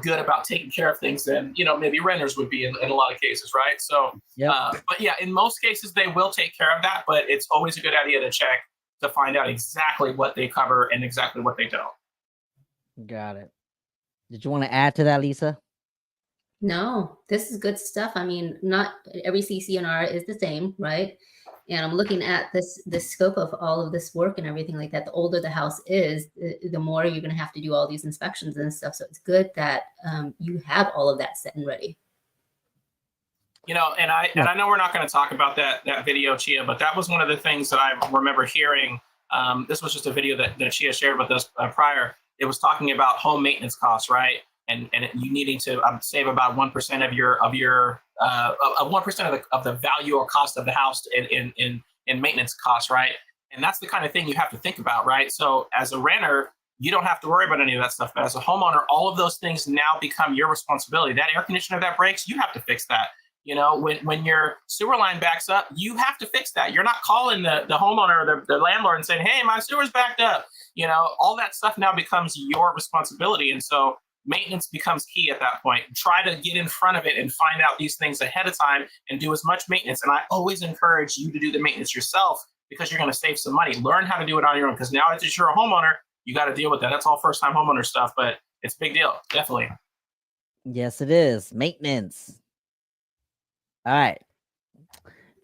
good about taking care of things than, maybe renters would be in a lot of cases, right? So, but yeah, in most cases, they will take care of that, but it's always a good idea to check to find out exactly what they cover and exactly what they don't. Got it. Did you want to add to that, Lisa? No, this is good stuff. I mean, not every CCNR is the same, right? And I'm looking at this scope of all of this work and everything like that. The older the house is, the more you're going to have to do all these inspections and stuff. So it's good that you have all of that set and ready. You know, and I know we're not going to talk about that video, Chia, but that was one of the things that I remember hearing. This was just a video that Chia shared with us prior. It was talking about home maintenance costs, right? And you needing to save about 1% of your 1% of the value or cost of the house in maintenance costs, right? And that's the kind of thing you have to think about, right? So as a renter, you don't have to worry about any of that stuff. But as a homeowner, all of those things now become your responsibility. That air conditioner that breaks, you have to fix that. You know, when your sewer line backs up, you have to fix that. You're not calling the homeowner or the landlord and saying, hey, my sewer's backed up. You know, all that stuff now becomes your responsibility. And so maintenance becomes key at that point. Try to get in front of it and find out these things ahead of time and do as much maintenance. And I always encourage you to do the maintenance yourself because you're going to save some money. Learn how to do it on your own, because now that you're a homeowner, you got to deal with that. That's all first-time homeowner stuff, but it's a big deal, definitely. Yes, it is. Maintenance. All right.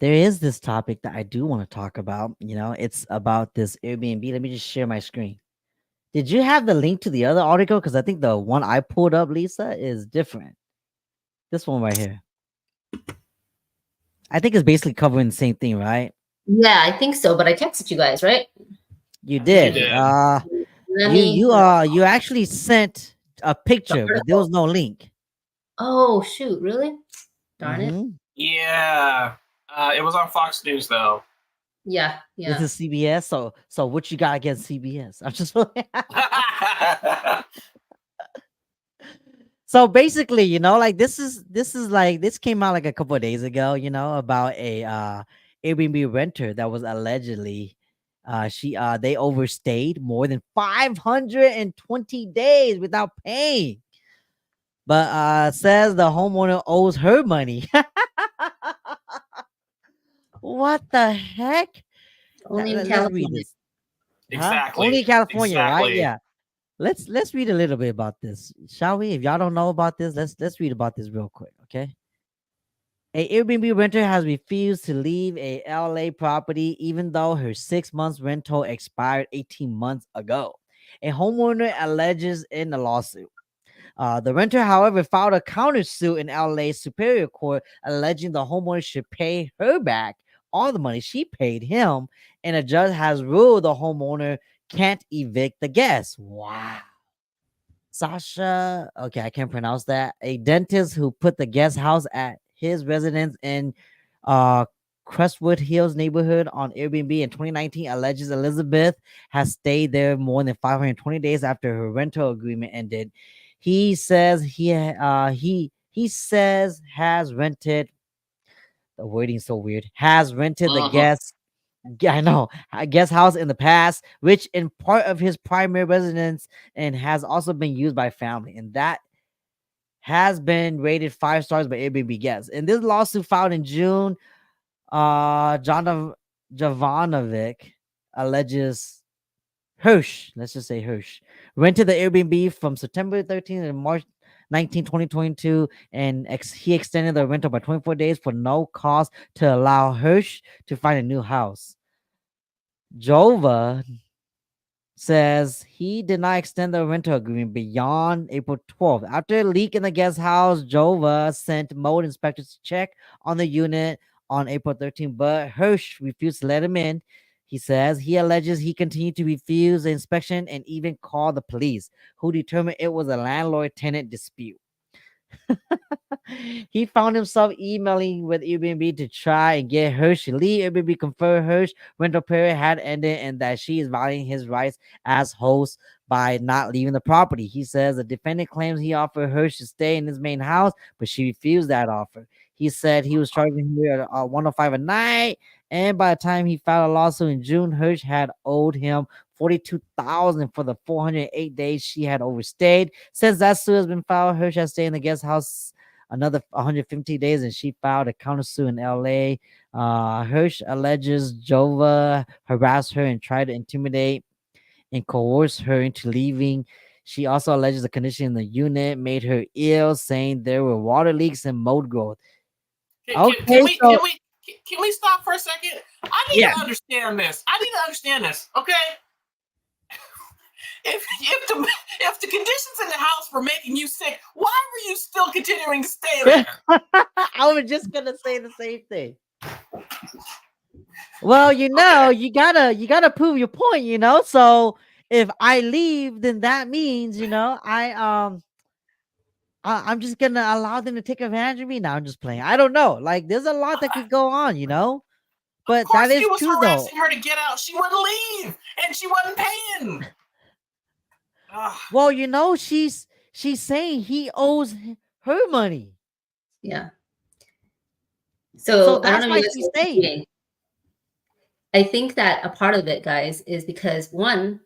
There is this topic that I do want to talk about. You know, it's about this Airbnb. Let me just share my screen. Did you have the link to the other article? Because I think the one I pulled up, Lisa, is different. This one right here. I think it's basically covering the same thing, right? Yeah, I think so. But I texted you guys, right? You did. You actually sent a picture, but there was no link. Oh shoot! Really? Darn it. Yeah. It was on Fox News though. Yeah. This is CBS. So what you got against CBS? I'm just So basically, you know, like this came out like a couple of days ago, you know, about a Airbnb renter that was allegedly they overstayed more than 520 days without paying. But says the homeowner owes her money. What the heck? Only in Let's California. read this. Exactly. Only California, exactly. right? Yeah. Let's read a little bit about this, shall we? If y'all don't know about this, let's read about this real quick, okay? A Airbnb renter has refused to leave a LA property even though her 6 months rental expired 18 months ago. A homeowner alleges in the lawsuit. The renter, however, filed a countersuit in LA Superior Court alleging the homeowner should pay her back all the money she paid him, and a judge has ruled the homeowner can't evict the guest. Wow. Sasha, okay, I can't pronounce that. A dentist who put the guest house at his residence in Crestwood Hills neighborhood on Airbnb in 2019 alleges Elizabeth has stayed there more than 520 days after her rental agreement ended. He says he says has rented. The wording's so weird. Has rented the guest. I know, a guest house in the past, which in part of his primary residence and has also been used by family, and that has been rated 5 stars by Airbnb guests. In this lawsuit filed in June, Jovanovic alleges Hirsch, let's just say Hirsch, rented the Airbnb from September 13th to March 19, 2022, and he extended the rental by 24 days for no cost to allow Hirsch to find a new house. Jova says he did not extend the rental agreement beyond April 12th. After a leak in the guest house, Jova sent mold inspectors to check on the unit on April 13th, but Hirsch refused to let him in. He says he alleges he continued to refuse the inspection and even called the police, who determined it was a landlord-tenant dispute. He found himself emailing with Airbnb to try and get Hirsch to leave. Airbnb confirmed Hirsch rental period had ended and that she is violating his rights as host by not leaving the property. He says the defendant claims he offered Hirsch to stay in his main house, but she refused that offer. He said he was charging her at 105 a night, and by the time he filed a lawsuit in June, Hirsch had owed him $42,000 for the 408 days she had overstayed. Since that suit has been filed, Hirsch has stayed in the guest house another 150 days, and she filed a countersuit in LA. Hirsch alleges Jova harassed her and tried to intimidate and coerce her into leaving. She also alleges the condition in the unit made her ill, saying there were water leaks and mold growth. Can Can we stop for a second? I need to understand this. Okay. If the conditions in the house were making you sick, why were you still continuing to stay there? I was just gonna say the same thing. Well, you gotta prove your point, So if I leave, then that means, I'm just gonna allow them to take advantage of me. Now I'm just playing. I don't know. Like, there's a lot that could go on, Of But course, that is he was true, though. harassing her to get out. She wouldn't leave, and she wasn't paying. Well, she's saying he owes her money. Yeah. So I don't that's know why if you she's guys are staying. reading. I think that a part of it, guys, is because one,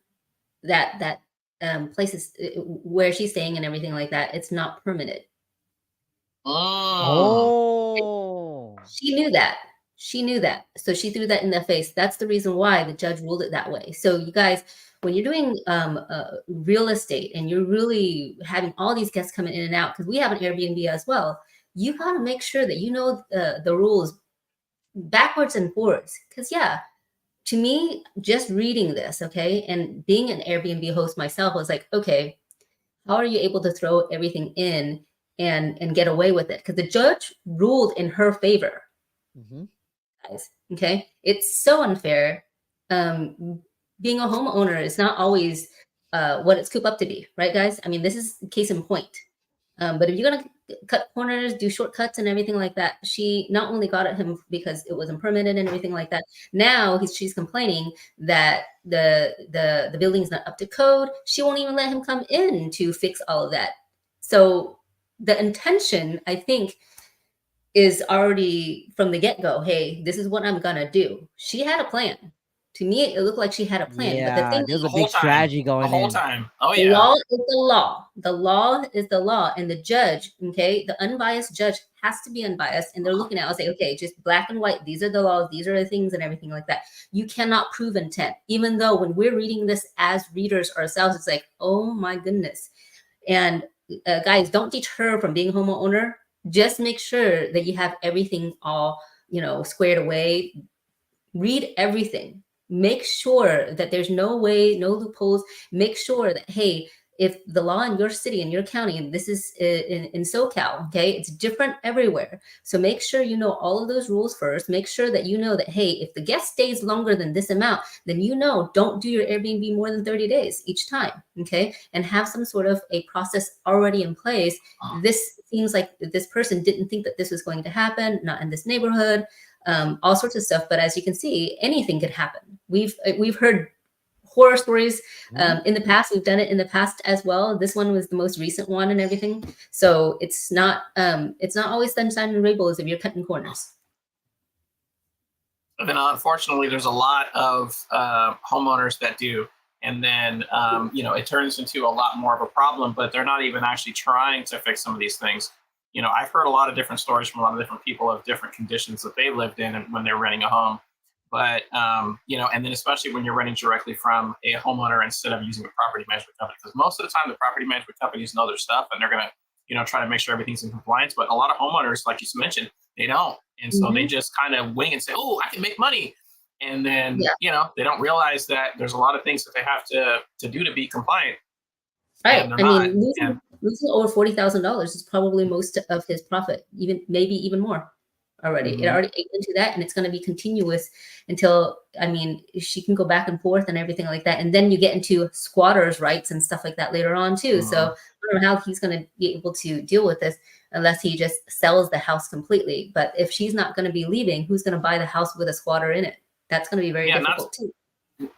that places where she's staying and everything like that, it's not permitted. Oh. She knew that. She knew that. So she threw that in their face. That's the reason why the judge ruled it that way. So you guys, when you're doing real estate and you're really having all these guests coming in and out, because we have an Airbnb as well, you got to make sure that you know the rules backwards and forwards. Because to me, just reading this, okay, and being an Airbnb host myself was like, okay, how are you able to throw everything in and get away with it? Because the judge ruled in her favor. Guys, okay, it's so unfair. Being a homeowner is not always what it's cooped up to be, right, guys? I mean, this is case in point. But if you're gonna cut corners, do shortcuts and everything like that, she not only got at him because it wasn't permitted and everything like that. Now she's complaining that the building's not up to code. She won't even let him come in to fix all of that. So the intention, I think, is already from the get-go. Hey, this is what I'm gonna do. She had a plan. To me, it looked like she had a plan. Yeah, but the thing there's The a big strategy going the whole in. time. Oh the yeah. law is the law. The law is the law, and the judge, okay, the unbiased judge has to be unbiased, and they're looking at it and say, okay, just black and white. These are the laws. These are the things, and everything like that. You cannot prove intent, even though when we're reading this as readers ourselves, it's like, oh my goodness. And guys, don't deter from being a homeowner. Just make sure that you have everything all squared away. Read everything. Make sure that there's no loopholes. Make sure that, hey, if the law in your city, in your county, and this is in SoCal, okay, it's different everywhere. So make sure you know all of those rules first. Make sure that you know that, hey, if the guest stays longer than this amount, then don't do your Airbnb more than 30 days each time, okay? And have some sort of a process already in place. This seems like this person didn't think that this was going to happen, not in this neighborhood. All sorts of stuff. But as you can see, anything could happen. We've heard horror stories in the past. We've done it in the past as well. This one was the most recent one and everything. So it's not always sunshine and rainbows if you're cutting corners. And then unfortunately, there's a lot of homeowners that do. And then, it turns into a lot more of a problem, but they're not even actually trying to fix some of these things. I've heard a lot of different stories from a lot of different people of different conditions that they lived in when they're renting a home. But, and then especially when you're renting directly from a homeowner instead of using a property management company, because most of the time the property management companies know their stuff and they're going to, try to make sure everything's in compliance. But a lot of homeowners, like you mentioned, they don't. And so they just kind of wing and say, oh, I can make money. And then, they don't realize that there's a lot of things that they have to do to be compliant. Right. I mean, losing over $40,000 is probably most of his profit, maybe even more already. It already ate into that, and it's going to be continuous until, she can go back and forth and everything like that. And then you get into squatters' rights and stuff like that later on too. So I don't know how he's going to be able to deal with this unless he just sells the house completely. But if she's not going to be leaving, who's going to buy the house with a squatter in it? That's going to be very difficult too.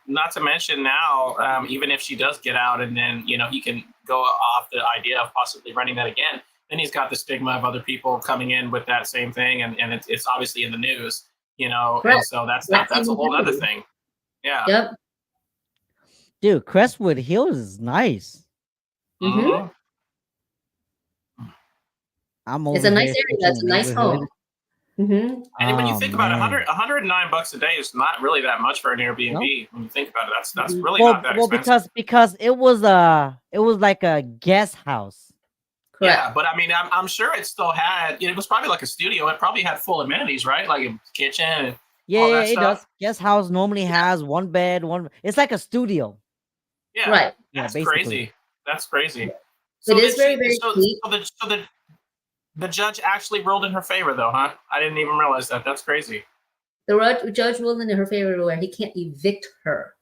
Not to mention now, even if she does get out and then, he can go off the idea of possibly renting that again, then he's got the stigma of other people coming in with that same thing. And it's obviously in the news, and so that's a whole other thing. Yeah. Yep. Dude, Crestwood Hills is nice. I'm over It's a nice here area. That's a nice home. And when you think about it, $109 a day is not really that much for an Airbnb. Nope. When you think about it, that's really not that expensive. Because it was like a guest house. Yeah, but I mean, I'm sure it still had. It was probably like a studio. It probably had full amenities, right? Like a kitchen and Yeah, all yeah, that it stuff. does. Guest house normally has one bed, one. It's like a studio. Yeah, Right. Yeah, that's basically. crazy. That's crazy. It So is did very, she? very So cheap. the judge actually ruled in her favor, though, huh? I didn't even realize that. That's crazy. The judge ruled in her favor where he can't evict her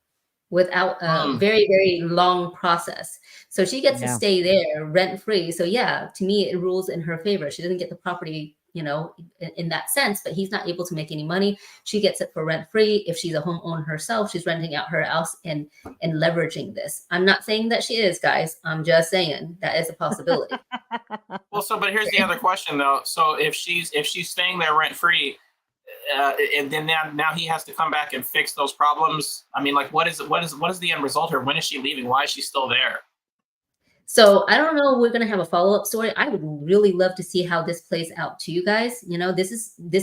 without a Mm. very, very long process. So she gets to Yeah. stay there rent free. So yeah, to me, it rules in her favor. She doesn't get the property, in that sense, but he's not able to make any money. She gets it for rent free. If she's a homeowner herself, she's renting out her house and leveraging this. I'm not saying that she is, guys. I'm just saying that is a possibility. Well, but here's the other question, though. So if she's staying there rent free, and then now he has to come back and fix those problems. I mean, like, what is the end result here? When is she leaving? Why is she still there? So I don't know. We're gonna have a follow-up story. I would really love to see how this plays out to you guys. This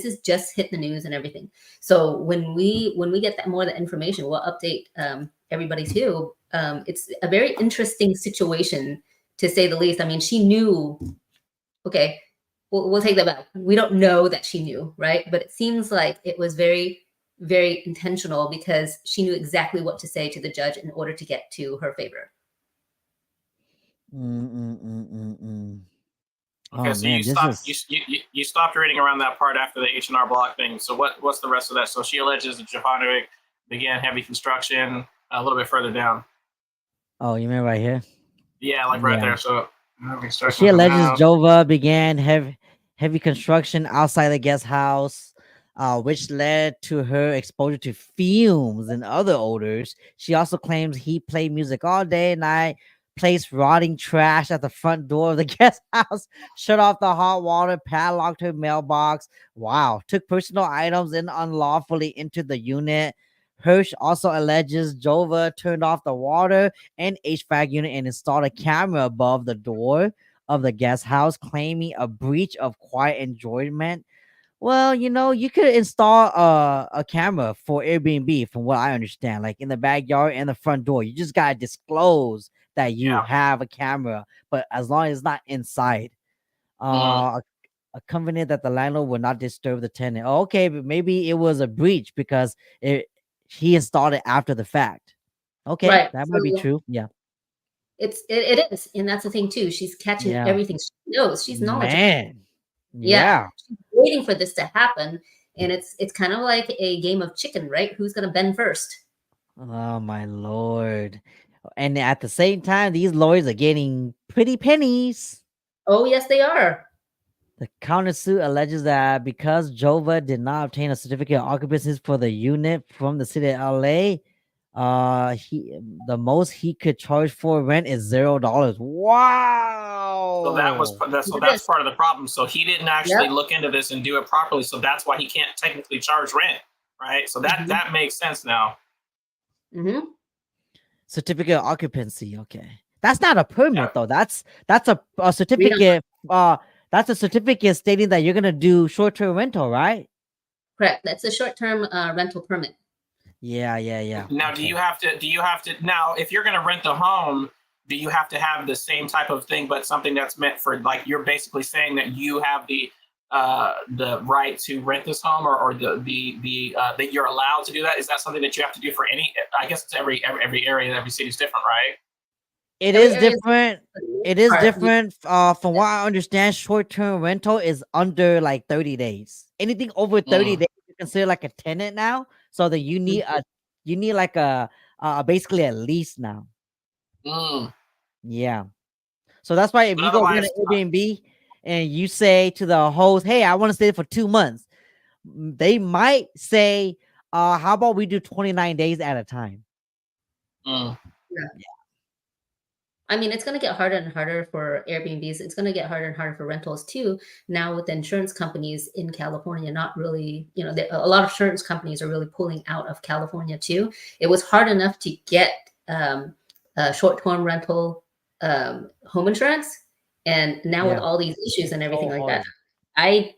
is just hit the news and everything. So when we get that more of the information, we'll update everybody too. It's a very interesting situation to say the least. I mean, she knew. Okay, we'll take that back. We don't know that she knew, right? But it seems like it was very, very intentional because she knew exactly what to say to the judge in order to get to her favor. Okay, Oh so man, this is. you stopped reading around that part after the H&R Block thing. So what's the rest of that? So she alleges that Jovanovic began heavy construction a little bit further down. Oh, you mean right here? Yeah, like right Yeah. there. So She construction of the alleges house. Jova began heavy construction outside the guest house, which led to her exposure to fumes and other odors. She also claims he played music all day and night, placed rotting trash at the front door of the guest house, shut off the hot water, padlocked her mailbox. Wow, took personal items and unlawfully entered the unit. Hirsch also alleges Jova turned off the water and HVAC unit and installed a camera above the door of the guest house, claiming a breach of quiet enjoyment. Well, you could install a camera for Airbnb, from what I understand, like in the backyard and the front door. You just gotta disclose that you have a camera, but as long as it's not inside. A covenant that the landlord will not disturb the tenant. Oh, okay, but maybe it was a breach because he installed it after the fact. Okay, Right. that might be So true. Yeah. it is, and that's the thing too. She's catching Yeah. everything. She knows. She's knowledgeable. Man. Yeah, Yeah. she's waiting for this to happen, and it's kind of like a game of chicken, right? Who's gonna bend first? Oh my lord. And at the same time, these lawyers are getting pretty pennies. Oh yes, they are. The countersuit alleges that because Jova did not obtain a certificate of occupancy for the unit from the city of LA, the most he could charge for rent is $0. Wow. That's part of the problem. So he didn't actually Yep. look into this and do it properly. So that's why he can't technically charge rent, right? So that makes sense now. Mm-hmm. Certificate of occupancy. Okay, that's not a permit though. That's a We don't. certificate. That's a certificate stating that you're gonna do short-term rental, right? Correct. That's a short-term rental permit. Yeah. Now, Okay. do you have to now, if you're going to rent the home, do you have to have the same type of thing, but something that's meant for, like, you're basically saying that you have the right to rent this home, or that you're allowed to do that? Is that something that you have to do for any? I guess it's every area, every city is different, right? It Every is area different. It is different. From what I understand, short-term rental is under like 30 days. Anything over 30 days, you consider like a tenant now. So that you need like a basically a lease now. Yeah. So that's why if But you go rent otherwise, an Airbnb and you say to the host, "Hey, I want to stay for 2 months," they might say, how about we do 29 days at a time?" Yeah. I mean, it's going to get harder and harder for Airbnbs. It's going to get harder and harder for rentals too. Now with insurance companies in California, not really, a lot of insurance companies are really pulling out of California too. It was hard enough to get short-term rental home insurance, and now with all these issues and everything like that, I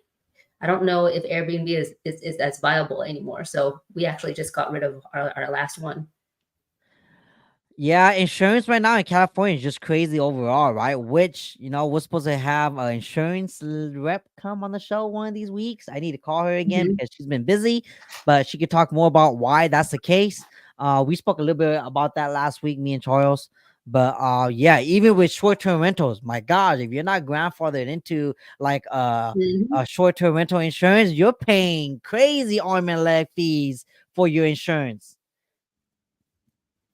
don't know if Airbnb is as viable anymore. So we actually just got rid of our last one. Yeah, insurance right now in California is just crazy overall, right? Which, we're supposed to have an insurance rep come on the show one of these weeks. I need to call her again Mhm. because she's been busy, but she could talk more about why that's the case. We spoke a little bit about that last week, me and Charles. But yeah, even with short-term rentals, my gosh, if you're not grandfathered into like Mhm. a short-term rental insurance, you're paying crazy arm and leg fees for your insurance.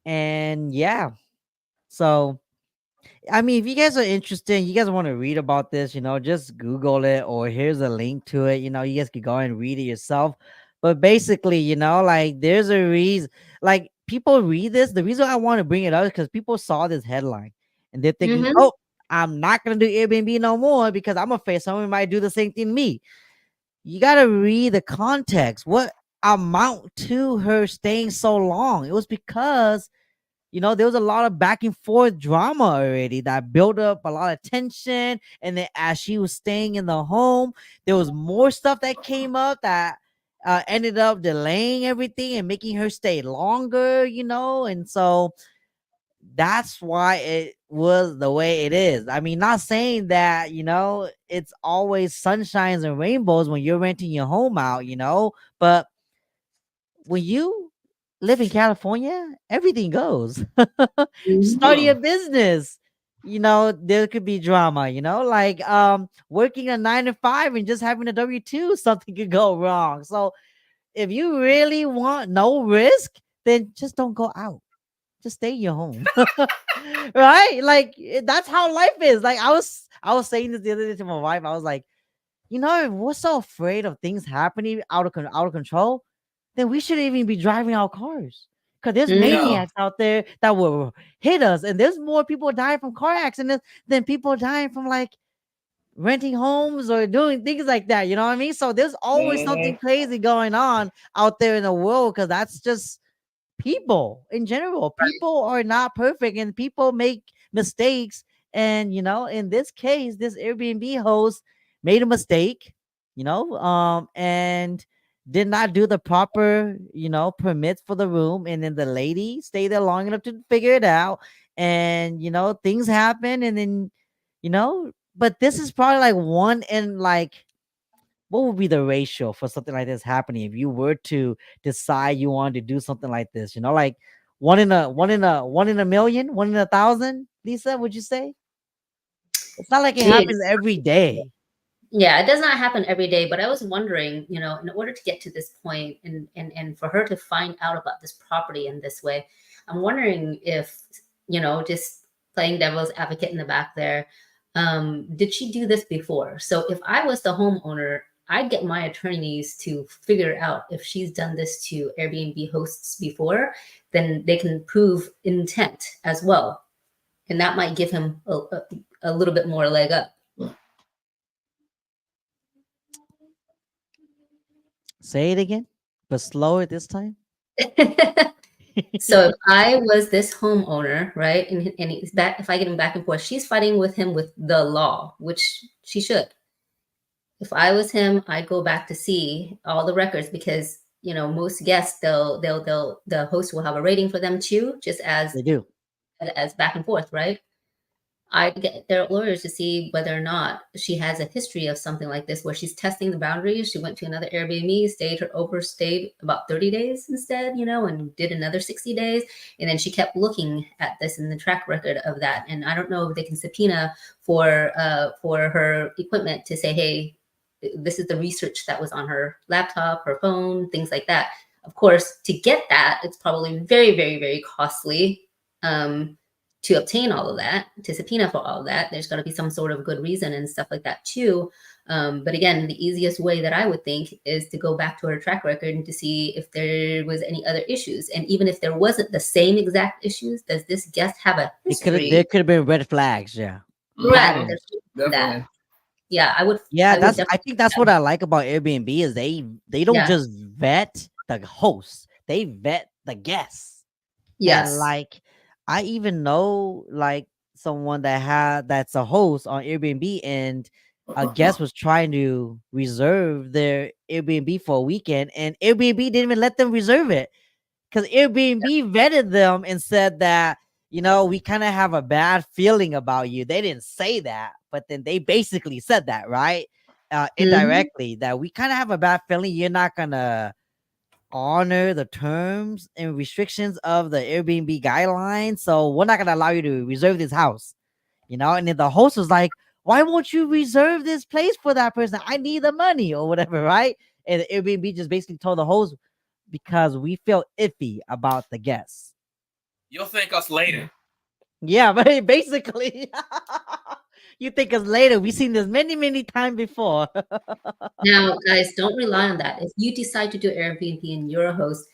And yeah, so I mean, if you guys are interested, you guys want to read about this, just Google it or here's a link to it. You guys could go and read it yourself. But basically, like there's a reason, like people read this. The reason I want to bring it up is because people saw this headline and they're thinking, Mhm. oh, I'm not going to do Airbnb no more because I'm afraid someone might do the same thing to me. You got to read the context. What amount to her staying so long? It was because there was a lot of back and forth drama already that built up a lot of tension. And then as she was staying in the home, there was more stuff that came up that ended up delaying everything and making her stay longer, And so that's why it was the way it is. I mean, not saying that, it's always sunshines and rainbows when you're renting your home out, but when you live in California, everything goes. Mhm. Starting a Hmm. business, there could be drama, like working a 9 to 5 and just having a W-2, something could go wrong. So if you really want no risk, then just don't go out. Just stay in your home. Right? Like that's how life is. Like I was saying this the other day to my wife. I was like, we're so afraid of things happening out of control, then we shouldn't even be driving our cars. Because there's Mhm. Yeah. maniacs out there that will hit us, and there's more people dying from car accidents than people dying from like renting homes or doing things like that. You know what I mean? So there's always Hmm. something crazy going on out there in the world because that's just people in general. People are not perfect and people make mistakes. And in this case, this Airbnb host made a mistake, and did not do the proper, permits for the room. And then the lady stayed there long enough to figure it out. And things happen. And then, but this is probably like one in like what would be the ratio for something like this happening if you were to decide you wanted to do something like this? Like one in a million, 1 in 1,000. Lisa, would you say? It's not like it happens Jeez. every day. Yeah, it does not happen every day, but I was wondering, in order to get to this point and for her to find out about this property in this way, I'm wondering if, just playing devil's advocate in the back there, did she do this before? So if I was the homeowner, I'd get my attorneys to figure out if she's done this to Airbnb hosts before, then they can prove intent as well. And that might give him a little bit more leg up. Say it again, but slower this time. So if I was this homeowner, right, and he's back, if I get him back and forth, she's fighting with him with the law, which she should. If I was him, I'd go back to see all the records because most guests they'll the host will have a rating for them too, just They do. as back and forth, right? I'd get their lawyers to see whether or not she has a history of something like this where she's testing the boundaries. She went to another Airbnb, overstayed about 30 days instead, and did another 60 days. And then she kept looking at this in the track record of that. And I don't know if they can subpoena for her equipment to say, hey, this is the research that was on her laptop, her phone, things like that. Of course, to get that, it's probably very, very, very costly. To obtain all of that, to subpoena for all of that, there's got to be some sort of good reason and stuff like that too. But again, the easiest way that I would think is to go back to her track record and to see if there was any other issues. And even if there wasn't the same exact issues, does this guest have a There history? could have been red flags. Yeah. Correct. Hmm. There should be that. Definitely. Yeah, Yeah, I would I definitely think that's what I like about Airbnb is they don't yeah. just vet the host, they vet the guests. And Yes. like I even know like someone that's a host on Airbnb, and a guest was trying to reserve their Airbnb for a weekend and Airbnb didn't even let them reserve it because Airbnb vetted them and said that we kind of have a bad feeling about you. They didn't say that, but then they basically said that, right? Indirectly, that we kind of have a bad feeling you're not gonna honor the terms and restrictions of the Airbnb guidelines. So we're not gonna allow you to reserve this house, And then the host was like, "Why won't you reserve this place for that person? I need the money or whatever, right?" And the Airbnb just basically told the host, because we feel iffy about the guests. You'll thank us later. Yeah, but basically, you think us later. We've seen this many, many times before. Now, guys, don't rely on that. If you decide to do Airbnb and you're a host,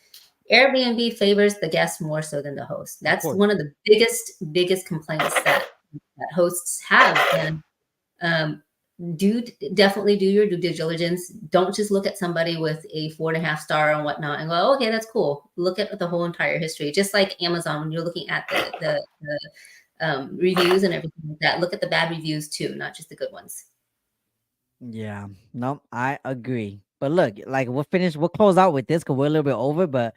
Airbnb favors the guest more so than the host. That's one of the biggest complaints that hosts have. And definitely do your due diligence. Don't just look at somebody with a 4.5 star and whatnot and go, oh, okay, that's cool. Look at the whole entire history. Just like Amazon, when you're looking at the reviews and everything like that, look at the bad reviews too, not just the good ones. Yeah, no, I agree. But look, like we'll close out with this because we're a little bit over. But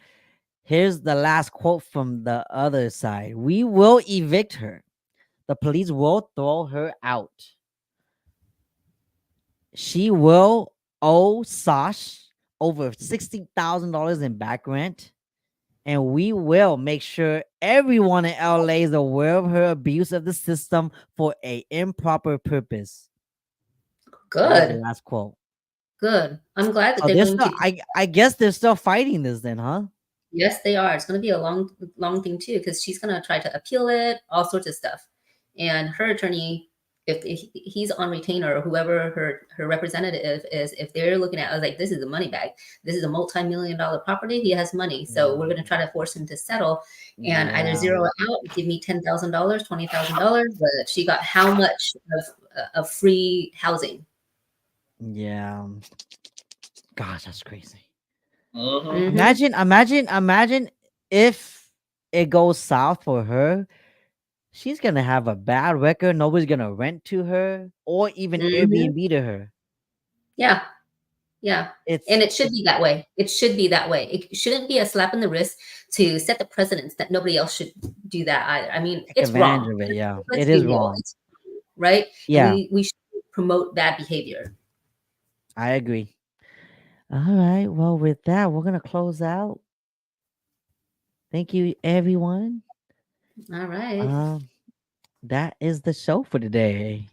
here's the last quote from the other side: "We will evict her. The police will throw her out. She will owe Sash over $60,000 in back rent. And we will make sure everyone in LA is aware of her abuse of the system for a improper purpose." That was the Good. last quote. Good. I'm glad that So they're they're going still, to. I guess they're still fighting this then, huh? Yes, they are. It's going to be a long thing too, because she's going to try to appeal it, all sorts of stuff. And her attorney, if he's on retainer or whoever her representative is, if they're looking at, I was like, this is a money bag. This is a multi-million-dollar property. He has money, so we're going to try to force him to settle and either zero it out, give me $10,000, $20,000. But she got how much of free housing? Yeah. Gosh, that's crazy. Mm-hmm. Imagine if it goes south for her. She's gonna have a bad record. Nobody's gonna rent to her or even Airbnb to her. Yeah. And it should be that way. It should be that way. It shouldn't be a slap in the wrist to set the precedence that nobody else should do that either. I mean, Take it's advantage wrong. of it. Yeah, Let's it be is real. wrong. It's right. Yeah, And we should promote bad behavior. I agree. All right. Well, with that, we're gonna close out. Thank you, everyone. All right. That is the show for today.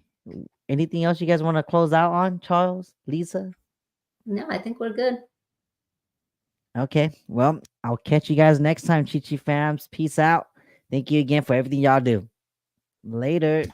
Anything else you guys want to close out on, Charles, Lisa? No, I think we're good. Okay. Well, I'll catch you guys next time, Chi Chi fams. Peace out. Thank you again for everything y'all do. Later.